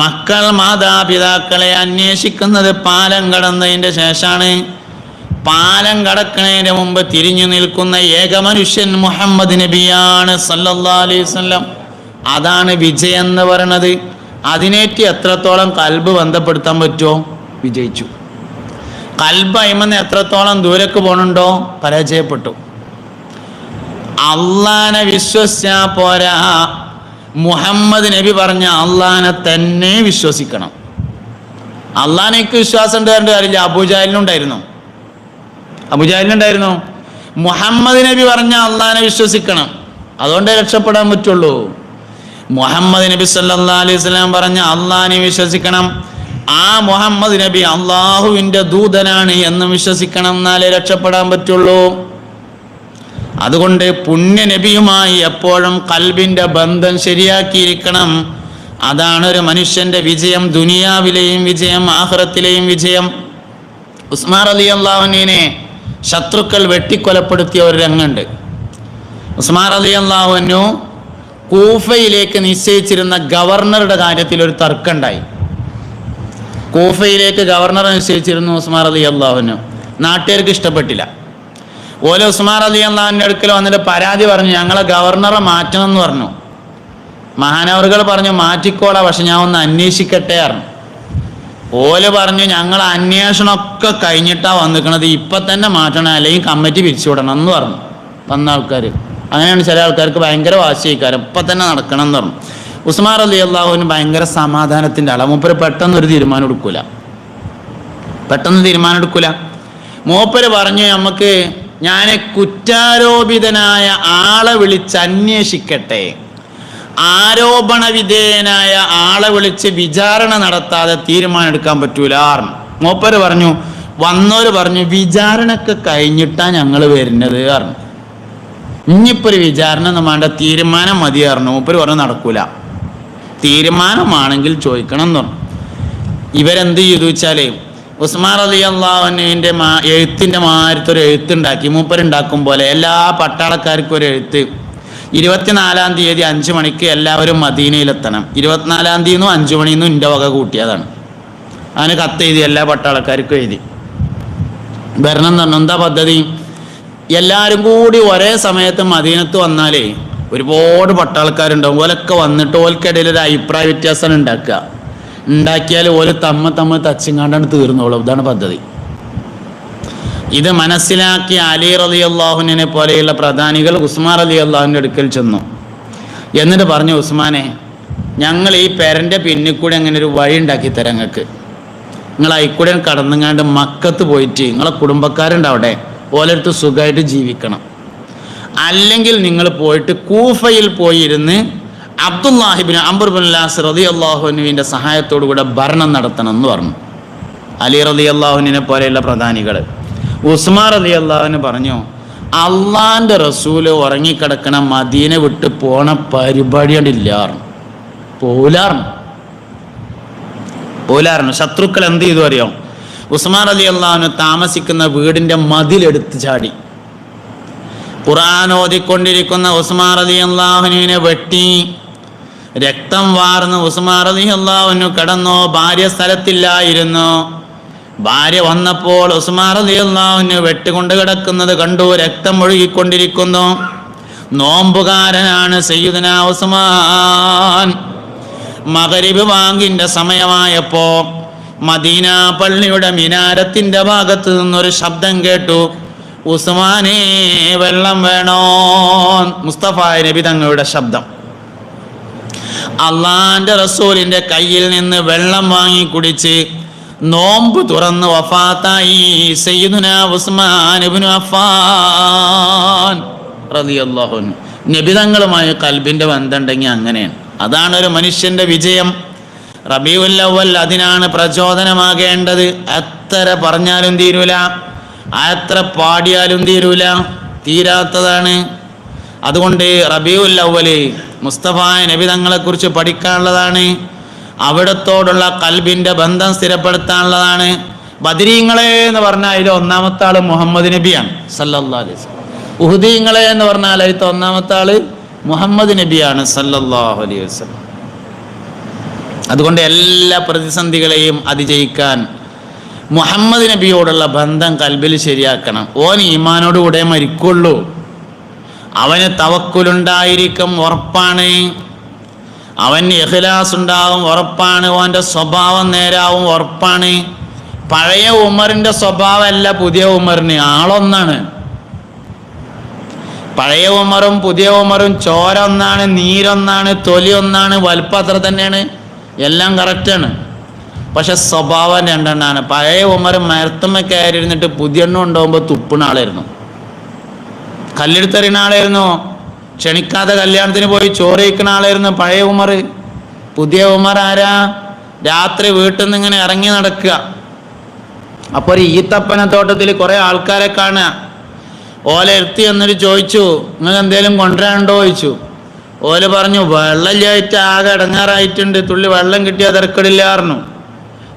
മക്കൾ മാതാപിതാക്കളെ അന്വേഷിക്കുന്നത് പാലം കടന്നതിൻ്റെ ശേഷമാണ്. പാലം കടക്കുന്നതിന് മുമ്പ് തിരിഞ്ഞു നിൽക്കുന്ന ഏക മനുഷ്യൻ മുഹമ്മദ് നബിയാണ് സല്ലല്ലാഹു അലൈഹി വസല്ലം. അതാണ് വിജയം എന്ന് പറയുന്നത്. അതിനേറ്റ് എത്രത്തോളം കൽബ് ബന്ധപ്പെടുത്താൻ പറ്റുമോ വിജയിച്ചു. കൽബ് അയിമന്ന് എത്രത്തോളം ദൂരക്ക് പോകണുണ്ടോ പരാജയപ്പെട്ടു. അള്ളാനെ വിശ്വസിച്ചാ പോരാ, മുഹമ്മദ് നബി പറഞ്ഞ അള്ളാനെ തന്നെ വിശ്വസിക്കണം. അള്ളാനേക്ക് വിശ്വാസം ഉണ്ടായിട്ട് കാര്യമില്ല. അബൂജാഹിലിനുണ്ടായിരുന്നു. മുഹമ്മദ് നബി പറഞ്ഞ അള്ളാനെ വിശ്വസിക്കണം. അതുകൊണ്ടേ രക്ഷപ്പെടാൻ പറ്റുള്ളൂ. മുഹമ്മദ് നബി സല്ലല്ലാഹു അലൈഹി വസല്ലം പറഞ്ഞ അള്ളാനെ വിശ്വസിക്കണം. ആ മുഹമ്മദ് നബി അള്ളാഹുവിൻ്റെ ദൂതനാണ് എന്ന് വിശ്വസിക്കണം. എന്നാലേ രക്ഷപ്പെടാൻ പറ്റുള്ളൂ. അതുകൊണ്ട് പുണ്യ നബിയുമായി എപ്പോഴും കൽബിൻ്റെ ബന്ധം ശരിയാക്കിയിരിക്കണം. അതാണ് ഒരു മനുഷ്യൻ്റെ വിജയം. ദുനിയാവിലെയും വിജയം, ആഖിറത്തിലെയും വിജയം. ഉസ്മാൻ റളിയല്ലാഹു അൻഹുവിനെ ശത്രുക്കൾ വെട്ടിക്കൊലപ്പെടുത്തിയ ഒരു രംഗമുണ്ട്. ഉസ്മാൻ റളിയല്ലാഹു അൻഹു കൂഫയിലേക്ക് നിശ്ചയിച്ചിരുന്ന ഗവർണറുടെ കാര്യത്തിൽ ഒരു തർക്കമുണ്ടായി. കൂഫയിലേക്ക് ഗവർണറെ നിശ്ചയിച്ചിരുന്നു ഉസ്മാൻ റളിയല്ലാഹു അൻഹു. നാട്ടുകാർക്ക് ഇഷ്ടപ്പെട്ടില്ല. ഓലെ ഉസ്മാൻ റളിയല്ലാഹു അൻഹുവിന്റെ അടുക്കൽ വന്നിട്ട് പരാതി പറഞ്ഞു, ഞങ്ങളെ ഗവർണറെ മാറ്റണം എന്ന് പറഞ്ഞു. മഹാനവറുകൾ പറഞ്ഞു, മാറ്റിക്കോളാം, പക്ഷെ ഞാൻ ഒന്ന് അന്വേഷിക്കട്ടെ പറഞ്ഞു. ഓല് പറഞ്ഞു, ഞങ്ങൾ അന്വേഷണമൊക്കെ കഴിഞ്ഞിട്ടാണ് വന്നിക്കണത്, ഇപ്പം തന്നെ മാറ്റണം, അല്ലെങ്കിൽ കമ്മിറ്റി പിരിച്ചുവിടണം എന്ന് പറഞ്ഞു. വന്ന ആൾക്കാർ അങ്ങനെയാണ്. ചില ആൾക്കാർക്ക് ഭയങ്കര വാശിക്കാരം, ഇപ്പം തന്നെ നടക്കണം എന്ന് പറഞ്ഞു. ഉസ്മാൻ റളിയല്ലാഹു അൻഹു ഭയങ്കര സമാധാനത്തിൻ്റെ ആളാണ്. മൂപ്പര് പെട്ടെന്നൊരു തീരുമാനം എടുക്കൂല. മൂപ്പര് പറഞ്ഞു, നമുക്ക് ഞാൻ കുറ്റാരോപിതനായ ആളെ വിളിച്ച് അന്വേഷിക്കട്ടെ, ആരോപണ വിധേയനായ ആളെ വിളിച്ച് വിചാരണ നടത്താതെ തീരുമാനം എടുക്കാൻ പറ്റൂല. മൂപ്പര് പറഞ്ഞു, വന്നോര് പറഞ്ഞു വിചാരണക്ക് കഴിഞ്ഞിട്ടാ ഞങ്ങൾ വരുന്നത് പറഞ്ഞു. ഇനിയിപ്പോ ഒരു വിചാരണ ഒന്നും വേണ്ട, തീരുമാനം മതി പറഞ്ഞു. മൂപ്പര് പറഞ്ഞു നടക്കൂല, തീരുമാനമാണെങ്കിൽ ചോദിക്കണം എന്ന് പറഞ്ഞു. ഇവരെന്ത് ചെയ്തു വെച്ചാല് ഉസ്മാൻ റളിയല്ലാഹു അൻഹുവിന്റെ എഴുത്തിന്റെ മാരത്തൊരു എഴുത്തുണ്ടാക്കി. മൂപ്പരുണ്ടാക്കും പോലെ എല്ലാ പട്ടാളക്കാർക്കും ഒരു എഴുത്ത്. 24-ാം തീയതി 5 മണിക്ക് എല്ലാവരും മദീനയിലെത്തണം. 24-ാം തീയതി 5 മണിന്ന് എൻ്റെ വക കൂട്ടിയതാണ്. അതിന് കത്ത് എഴുതി, എല്ലാ പട്ടാളക്കാർക്കും എഴുതി വരണം എന്ന് പറഞ്ഞു. എന്താ പദ്ധതി? എല്ലാവരും കൂടി ഒരേ സമയത്ത് മദീനത്ത് വന്നാലേ ഒരുപാട് പട്ടാളക്കാരുണ്ടാവും. ഓലൊക്കെ വന്നിട്ട് ഓൽക്കിടയിൽ ഒരു അഭിപ്രായ വ്യത്യാസം ഉണ്ടാക്കിയാൽ ഓല് തമ്മ തച്ചിങ്ങാണ്ടാണ് തീർന്നോളും. ഇതാണ് പദ്ധതി. ഇത് മനസ്സിലാക്കി അലി റളിയല്ലാഹുവിനെ പോലെയുള്ള പ്രധാനികൾ ഉസ്മാൻ റളിയല്ലാഹുവിൻ്റെ അടുക്കൽ ചെന്നു. എന്നിട്ട് പറഞ്ഞു, ഉസ്മാനെ, ഞങ്ങൾ ഈ പെരൻ്റെ പിന്നിൽ കൂടി അങ്ങനെ ഒരു വഴി ഉണ്ടാക്കി തരാം നിങ്ങൾക്ക്. നിങ്ങൾ അയിക്കൂടെ കടന്നുങ്ങാണ്ട് മക്കത്ത് പോയിട്ട് നിങ്ങളെ കുടുംബക്കാരുണ്ട് അവിടെ, ഓലടുത്ത് സുഖമായിട്ട് ജീവിക്കണം. അല്ലെങ്കിൽ നിങ്ങൾ പോയിട്ട് കൂഫയിൽ പോയിരുന്ന് അബ്ദുല്ലാഹിബ്നു അംർ ഇബ്നുൽ ആസ് റളിയല്ലാഹു അൻഹുവിൻ്റെ സഹായത്തോടു കൂടെ ഭരണം നടത്തണം എന്ന് പറഞ്ഞു. അലി റളിയല്ലാഹുവിനെ പോലെയുള്ള പ്രധാനികൾ. ഉസ്മാൻ റളിയല്ലാഹു പറഞ്ഞു, അള്ളാന്റെ റസൂല് ഉറങ്ങിക്കിടക്കണ മദീന വിട്ട് പോണ പരിപാടി പോലാറുണ്ട്. ശത്രുക്കൾ എന്ത് ചെയ്തു അറിയോ? ഉസ്മാൻ റളിയല്ലാഹു താമസിക്കുന്ന വീടിന്റെ മതിലെടുത്ത് ചാടി. ഖുർആൻ ഓതിക്കൊണ്ടിരിക്കുന്ന ഉസ്മാൻ റളിയല്ലാഹുവിനെ വെട്ടി. രക്തം വാർന്ന് ഉസ്മാൻ റളിയല്ലാഹു കടന്നു. ഭാര്യ സ്ഥലത്തില്ലായിരുന്നു. ഭാര്യ വന്നപ്പോൾ ഉസ്മാൻ റളിയല്ലാഹു വെട്ടുകൊണ്ട് കിടക്കുന്നത് കണ്ടു. രക്തം ഒഴുകിക്കൊണ്ടിരിക്കുന്നു. നോമ്പുകാരനാണ് സയ്യിദുനാ ഉസ്മാൻ. മഗ്‌രിബ് ബാങ്കിന്റെ സമയമായപ്പോ മദീന പള്ളിയുടെ മിനാരത്തിന്റെ ഭാഗത്ത് നിന്നൊരു ശബ്ദം കേട്ടു, ഉസ്മാനേ വെള്ളം വേണോ? മുസ്തഫ നബി തങ്ങളുടെ ശബ്ദം. അള്ളാന്റെ റസൂലിന്റെ കയ്യിൽ നിന്ന് വെള്ളം വാങ്ങി കുടിച്ച് നോമ്പ് തുറന്ന് വഫാത്തായി സയ്യിദുനാ ഉസ്മാൻ ഇബ്നു അഫ്ഫാൻ റളിയല്ലാഹു അൻഹു. നബി തങ്ങളുമായി കൽബിന്റെ ബന്ധമുണ്ടെങ്കിൽ അങ്ങനെയാണ്. അതാണ് ഒരു മനുഷ്യന്റെ വിജയം. റബീഉൽ അവ്വൽ അതിനാണ് പ്രചോദനമാകേണ്ടത്. എത്ര പറഞ്ഞാലും തീരൂല, എത്ര പാടിയാലും തീരൂല, തീരാത്തതാണ്. അതുകൊണ്ട് റബീഉൽ അവ്വല് മുസ്തഫ നബി തങ്ങളെ കുറിച്ച് പഠിക്കാനുള്ളതാണ്. അവിടത്തോടുള്ള കൽബിന്റെ ബന്ധം സ്ഥിരപ്പെടുത്താനുള്ളതാണ്. ബദരീങ്ങളെ എന്ന് പറഞ്ഞാൽ അതിൽ ഒന്നാമത്തെ ആള് മുഹമ്മദ് നബിയാണ് സല്ലല്ലാഹു അലൈഹി വസല്ലം. ഉഹുദീങ്ങളെ എന്ന് പറഞ്ഞാൽ അതിലത്തെ ഒന്നാമത്തെ ആള് മുഹമ്മദ് നബിയാണ് സല്ലല്ലാഹു അലൈഹി വസല്ലം. അതുകൊണ്ട് എല്ലാ പ്രതിസന്ധികളെയും അതിജയിക്കാൻ മുഹമ്മദ് നബിയോടുള്ള ബന്ധം കൽബിൽ ശരിയാക്കണം. ഓൻ ഈമാനോടുകൂടെ മരിക്കുള്ളൂ. അവന് തവക്കുലുണ്ടായിരിക്കും, ഉറപ്പാണ്. അവന് ഇഖ്ലാസ് ഉണ്ടാവും, ഉറപ്പാണ്. ഓൻ്റെ സ്വഭാവം നേരാവും, ഉറപ്പാണ്. പഴയ ഉമറിൻ്റെ സ്വഭാവമല്ല പുതിയ ഉമറിന്, ആളൊന്നാണ്. പഴയ ഉമറും പുതിയ ഉമറും ചോര ഒന്നാണ്, നീരൊന്നാണ്, തൊലി ഒന്നാണ്, വലുപ്പം അത്ര തന്നെയാണ്, എല്ലാം കറക്റ്റാണ്. പക്ഷെ സ്വഭാവം രണ്ടെണ്ണാണ്. പഴയ ഉമർ മരത്തമ്മ കയറിയിരുന്നിട്ട് പുതിയ എണ്ണം ഉണ്ടാവുമ്പോൾ തുപ്പുന്ന ആളായിരുന്നു, കല്ലെടുത്തെറിയുന്ന ആളായിരുന്നു, ക്ഷണിക്കാതെ കല്യാണത്തിന് പോയി ചോറ് കഴിക്കുന്ന ആളായിരുന്നു പഴയ ഉമർ. പുതിയ ഉമർ ആരാ? രാത്രി വീട്ടിൽ നിന്ന് ഇങ്ങനെ ഇറങ്ങി നടക്കുക. അപ്പോൾ ഒരു ഈത്തപ്പനത്തോട്ടത്തിൽ കുറേ ആൾക്കാരെ കാണുക. ഓല എടുത്തി എന്നിട്ട് ചോദിച്ചു, നിങ്ങൾ എന്തേലും കൊണ്ടുവരാനുണ്ടോ ചോദിച്ചു. ഓല് പറഞ്ഞു, വെള്ളമില്ലായിട്ട് ആകെ ഇടങ്ങാറായിട്ടുണ്ട്, തുള്ളി വെള്ളം കിട്ടിയാൽ തിരക്കടില്ല പറഞ്ഞു.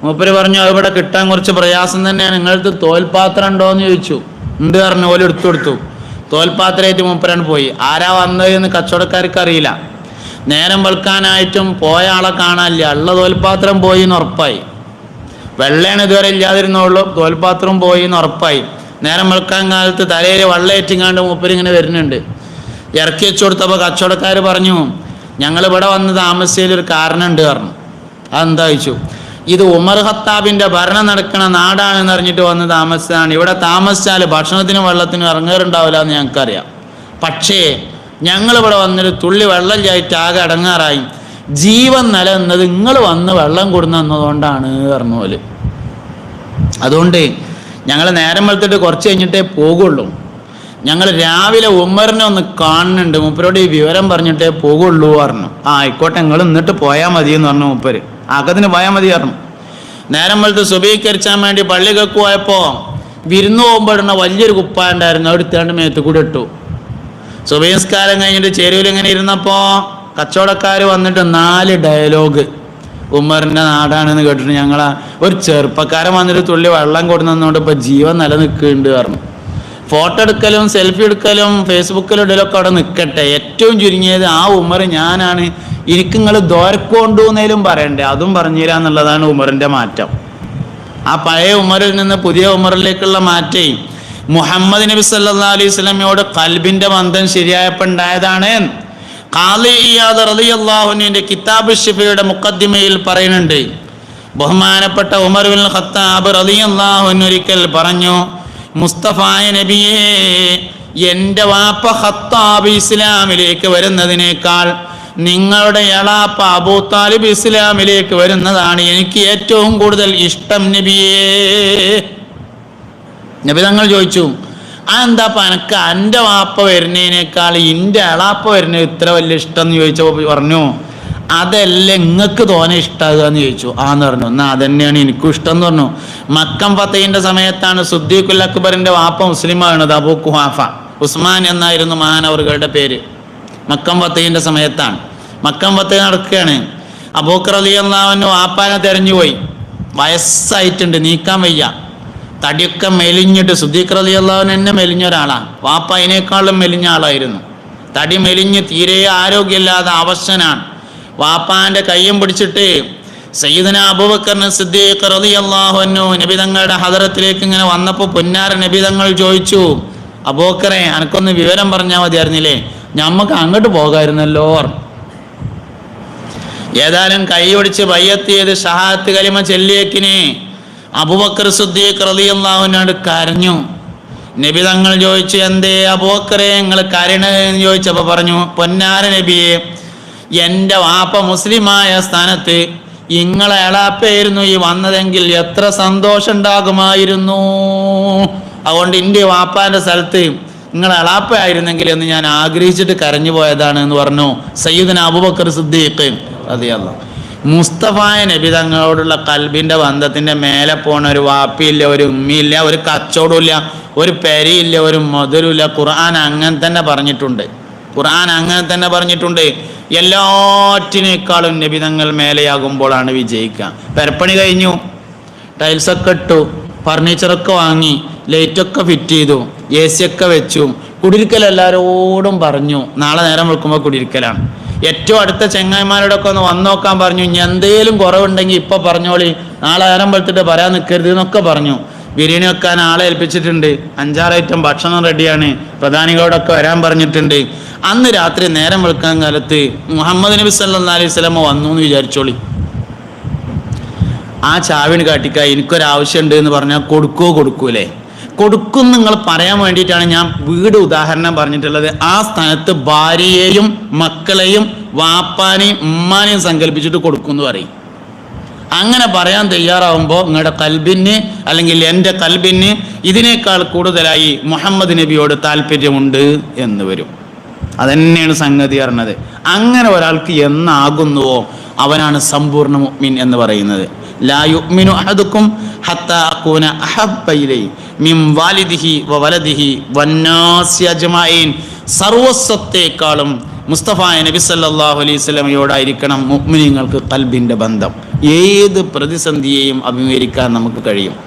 മൂപ്പര് പറഞ്ഞു, അവിടെ കിട്ടാൻ കുറച്ച് പ്രയാസം തന്നെയാണ്, നിങ്ങളടുത്ത് തോൽപാത്രം ഉണ്ടോ എന്ന് ചോദിച്ചു. ഉണ്ട് പറഞ്ഞു. ഓല് എടുത്തു കൊടുത്തു. തോൽപാത്രമായിട്ട് മൂപ്പരാണ് പോയി. ആരാ വന്നതെന്ന് കച്ചവടക്കാർക്ക് അറിയില്ല. നേരം വെളുക്കാനായിട്ടും പോയ ആളെ കാണാനില്ല. ഉള്ള തോൽപാത്രം പോയി എന്ന് ഉറപ്പായി. വെള്ളയാണ് ഇതുവരെ ഇല്ലാതിരുന്നുള്ളൂ, തോൽപാത്രം പോയി എന്ന് ഉറപ്പായി. നേരം വെളുക്കാൻ കാലത്ത് തലയിൽ വെള്ളയേറ്റിങ്ങാണ്ട് മൂപ്പരിങ്ങനെ വരുന്നുണ്ട്. ഇറക്കി വെച്ചു കൊടുത്തപ്പോൾ കച്ചവടക്കാർ പറഞ്ഞു, ഞങ്ങളിവിടെ വന്ന് താമസിച്ചതിലൊരു കാരണമുണ്ട് പറഞ്ഞു. അതെന്താ ചോദിച്ചു. ഇത് ഉമർ ഖത്താബിൻ്റെ ഭരണം നടക്കുന്ന നാടാണെന്ന് അറിഞ്ഞിട്ട് വന്ന് താമസിച്ചതാണ്. ഇവിടെ താമസിച്ചാൽ ഭക്ഷണത്തിനും വെള്ളത്തിനും ഇറങ്ങാറുണ്ടാവില്ല എന്ന് ഞങ്ങൾക്കറിയാം. പക്ഷേ ഞങ്ങളിവിടെ വന്നൊരു തുള്ളി വെള്ളം ചായിട്ട് ആകെ അടങ്ങാറായി. ജീവൻ നിലനിന്നത് നിങ്ങൾ വന്ന് വെള്ളം കൊടുന്നതുകൊണ്ടാണ് പറഞ്ഞു പോലെ. അതുകൊണ്ട് ഞങ്ങൾ നേരം വെളുത്തിട്ട് കുറച്ച് കഴിഞ്ഞിട്ടേ പോകുള്ളൂ. ഞങ്ങൾ രാവിലെ ഉമറിനെ ഒന്ന് കാണുന്നുണ്ട്, മൂപ്പരോട് ഈ വിവരം പറഞ്ഞിട്ടേ പോകുള്ളൂ പറഞ്ഞു. ആയിക്കോട്ടെ, നിങ്ങൾ എന്നിട്ട് പോയാൽ മതി എന്ന് പറഞ്ഞു മൂപ്പര്. അകത്തിന് പോയാൽ മതി പറഞ്ഞു. നേരം വെളുത്ത് സുബഹിക്കരിച്ചാൻ വേണ്ടി പള്ളികൾക്ക് പോയപ്പോൾ വിരുന്ന് പോകുമ്പോഴുന്ന വലിയൊരു കുപ്പായ ഉണ്ടായിരുന്നു, എടുത്താണ്ട് മേത്ത് കൂടെ ഇട്ടു. സുബഹി നിസ്കാരം കഴിഞ്ഞിട്ട് ചെരുവിൽ ഇങ്ങനെ ഇരുന്നപ്പോൾ കച്ചവടക്കാർ വന്നിട്ട് 4 ഡയലോഗ്. ഉമറിൻ്റെ നാടാണെന്ന് കേട്ടിട്ട് ഞങ്ങളാ ഒരു ചെറുപ്പക്കാരൻ വന്നിട്ട് തുള്ളി വെള്ളം കൊടുക്കുന്നതുകൊണ്ട് ഇപ്പോൾ ജീവൻ നിലനിൽക്കുന്നുണ്ട് പറഞ്ഞു. ഫോട്ടോ എടുക്കലും സെൽഫി എടുക്കലും ഫേസ്ബുക്കിലും ഇടലൊക്കെ അവിടെ നിൽക്കട്ടെ, ഏറ്റവും ചുരുങ്ങിയത് ആ ഉമർ ഞാനാണ്, എനിക്ക് നിങ്ങൾ ദോരക്കൊണ്ടുവന്നേലും പറയണ്ടേ, അതും പറഞ്ഞുതരാ എന്നുള്ളതാണ് ഉമറിൻ്റെ മാറ്റം. ആ പഴയ ഉമറിൽ നിന്ന് പുതിയ ഉമറിലേക്കുള്ള മാറ്റേ മുഹമ്മദ് നബി സല്ലല്ലാഹു അലൈഹി വസല്ലമയോട് ഖൽബിന്റെ ബന്ധം ശരിയായപ്പോൾ ഉണ്ടായതാണ്. ഖാദി ഇയാദ് റളിയല്ലാഹു അൻഹുവിന്റെ കിതാബ് ശിഫയുടെ മുഖദ്ദിമയിൽ പറയുന്നുണ്ട്, ബഹുമാനപ്പെട്ട ഉമർ ഇബ്നുൽ ഖത്താബ് റളിയല്ലാഹു അൻഹു ഒരിക്കൽ പറഞ്ഞു, മുസ്തഫായ നബിയേ, എൻ്റെ വാപ്പ ഖത്താബ് ഇസ്ലാമിലേക്ക് വരുന്നതിനേക്കാൾ നിങ്ങളുടെ എളാപ്പ അബൂ താലിബ് ഇസ്ലാമിലേക്ക് വരുന്നതാണ് എനിക്ക് ഏറ്റവും കൂടുതൽ ഇഷ്ടം നബിയേ. നബി തങ്ങൾ ചോദിച്ചു, അതെന്താ എനക്ക് എൻ്റെ വാപ്പ വരുന്നതിനേക്കാൾ എൻ്റെ എളാപ്പ വരുന്നത് ഇത്ര വലിയ ഇഷ്ടം എന്ന് ചോദിച്ചപ്പോൾ പറഞ്ഞു, അതല്ല നിങ്ങൾക്ക് തോനെ ഇഷ്ടമാകുക എന്ന് ചോദിച്ചു. ആന്ന് പറഞ്ഞു. എന്നാൽ അതന്നെയാണ് എനിക്കും ഇഷ്ടം എന്ന് പറഞ്ഞു. മക്കം ഫതഹിന്റെ സമയത്താണ് സുദ്ദീഖുൽ അക്ബറിന്റെ വാപ്പ മുസ്ലിമാണത്, അബൂ ഖുഹാഫ ഉസ്മാൻ എന്നായിരുന്നു മഹാനവറുകളുടെ പേര്. മക്കം ഫതഹിന്റെ സമയത്താണ്. മക്കം ഫതഹ് നടക്കുകയാണ്. അബൂബക്കർ റളിയല്ലാഹു അൻഹു വാപ്പാനെ തെരഞ്ഞുപോയി. വയസ്സായിട്ടുണ്ട്, നീക്കാൻ വയ്യ, തടിയൊക്കെ മെലിഞ്ഞിട്ട്. സുദ്ദീഖ് റളിയല്ലാഹു അൻഹു എന്നെ മെലിഞ്ഞ ഒരാളാണ്, വാപ്പ അതിനേക്കാളും മെലിഞ്ഞ ആളായിരുന്നു. തടി മെലിഞ്ഞ് തീരെ ആരോഗ്യമില്ലാതെ അവശനാണ്. വാപ്പാന്റെ കയ്യും പിടിച്ചിട്ട് സയ്യിദുനാ അബൂബക്കർ സിദ്ദീഖ് റളിയല്ലാഹു അൻഹു നബി തങ്ങളുടെ ഹദറത്തിലേക്ക് ഇങ്ങനെ വന്നപ്പോൾ പൊന്നാര നബി തങ്ങൾ ചോദിച്ചു, അബൂബക്കറെ അനക്കൊന്ന് വിവരം പറഞ്ഞാൽ മതിയായിരുന്നില്ലേ, ഞമ്മക്ക് അങ്ങോട്ട് പോകാമായിരുന്നല്ലോ. ഏതായാലും കൈ പിടിച്ച് ബയ്യത്ത് ചെയ്ത് ഷഹാദത്ത് കലിമ ചൊല്ലിയേക്കിന് അബൂബക്കർ സിദ്ദീഖ് റളിയല്ലാഹു അൻഹു കരഞ്ഞു. നബി തങ്ങൾ ചോദിച്ചു, എന്തേ അബൂബക്കറെ നിങ്ങൾ കരയണെന്ന് ചോദിച്ചപ്പോൾ പറഞ്ഞു, പൊന്നാര നബിയെ, എൻ്റെ വാപ്പ മുസ്ലിമായ സ്ഥാനത്ത് ഇങ്ങളെ എളാപ്പയായിരുന്നു ഈ വന്നതെങ്കിൽ എത്ര സന്തോഷം ഉണ്ടാകുമായിരുന്നു. അതുകൊണ്ട് എൻ്റെ വാപ്പാൻ്റെ സ്ഥലത്ത് നിങ്ങൾ എളാപ്പയായിരുന്നെങ്കിൽ എന്ന് ഞാൻ ആഗ്രഹിച്ചിട്ട് കരഞ്ഞു പോയതാണ് എന്ന് പറഞ്ഞു സയ്യിദുനാ അബൂബക്കർ സിദ്ദീഖ് റളിയല്ലാഹു. മുസ്തഫായ നബി തങ്ങളോടുള്ള ഖൽബിൻ്റെ ബന്ധത്തിൻ്റെ മേലെ പോണ ഒരു വാപ്പിയില്ല, ഒരു ഉമ്മിയില്ല, ഒരു കച്ചവടമില്ല, ഒരു പെരയില്ല, ഒരു മധുരമില്ല. ഖുർആൻ അങ്ങനെ തന്നെ പറഞ്ഞിട്ടുണ്ട്. ഖുർആൻ അങ്ങനെ തന്നെ പറഞ്ഞിട്ടുണ്ട്. എല്ലാറ്റിനേക്കാളും നബി തങ്ങൾ മേലെയാകുമ്പോഴാണ് വിജയിക്കുക. പെരപ്പണി കഴിഞ്ഞു, ടൈൽസൊക്കെ ഇട്ടു, ഫർണിച്ചറൊക്കെ വാങ്ങി, ലൈറ്റൊക്കെ ഫിറ്റ് ചെയ്തു, AC ഒക്കെ വെച്ചു. കുടിരിക്കൽ എല്ലാവരോടും പറഞ്ഞു, നാളെ നേരം വെക്കുമ്പോൾ കുടിരിക്കലാണ്. ഏറ്റവും അടുത്ത ചെങ്ങായിമാരോടൊക്കെ ഒന്ന് വന്നു നോക്കാൻ പറഞ്ഞു. ഇനി എന്തേലും കുറവുണ്ടെങ്കിൽ ഇപ്പം പറഞ്ഞോളി, നാളെ നേരം വെളുത്തിട്ട് പറയാൻ നിൽക്കരുത് എന്നൊക്കെ പറഞ്ഞു. ബിരിയാണി വെക്കാൻ ആളെ ഏൽപ്പിച്ചിട്ടുണ്ട്, 5-6 ഐറ്റം ഭക്ഷണം റെഡിയാണ്, പ്രധാനികളോടൊക്കെ വരാൻ പറഞ്ഞിട്ടുണ്ട്. അന്ന് രാത്രി നേരം വെളുക്കാൻ കാലത്ത് മുഹമ്മദ് നബി സല്ലല്ലാഹു അലൈഹി വസല്ലം വന്നു എന്ന് വിചാരിച്ചോളി. ആ ചാവിന് കാട്ടിക്ക എനിക്കൊരാവശ്യമുണ്ട് എന്ന് പറഞ്ഞാൽ കൊടുക്കൂലേ? കൊടുക്കും നിങ്ങൾ പറയാൻ വേണ്ടിയിട്ടാണ് ഞാൻ വീട് ഉദാഹരണം പറഞ്ഞിട്ടുള്ളത്. ആ സ്ഥാനത്ത് ഭാര്യയെയും മക്കളെയും വാപ്പാനെയും ഉമ്മാനെയും സങ്കല്പിച്ചിട്ട് കൊടുക്കും എന്ന് പറയും. അങ്ങനെ പറയാൻ തയ്യാറാവുമ്പോൾ നിങ്ങളുടെ കൽബിന് അല്ലെങ്കിൽ എൻ്റെ കൽബിന് ഇതിനേക്കാൾ കൂടുതലായി മുഹമ്മദ് നബിയോട് താല്പര്യമുണ്ട് എന്ന് വരും. അതന്നെയാണ് സംഗതി അറിഞ്ഞത്. അങ്ങനെ ഒരാൾക്ക് എന്നാകുന്നുവോ അവനാണ് സമ്പൂർണ്ണ മുഅ്മിൻ എന്ന് പറയുന്നത്. ലാ യുഅ്മിനു അഹദുക്കും ഹത്താ അകൂന അഹബ്ബ ഇലൈഹി മിൻ വാലിദിഹി വവലദിഹി വന്നാസി അജ്മഈൻ. സർവസ്വത്തേക്കാളും മുസ്തഫായ നബി സല്ലല്ലാഹു അലൈഹി വസല്ലമയോടായിരിക്കണം മുഅ്മിനീങ്ങൾക്ക് ഖൽബിന്റെ ബന്ധം. ഏത് പ്രതിസന്ധിയെയും അഭിമുഖീകരിക്കാൻ നമുക്ക് കഴിയും.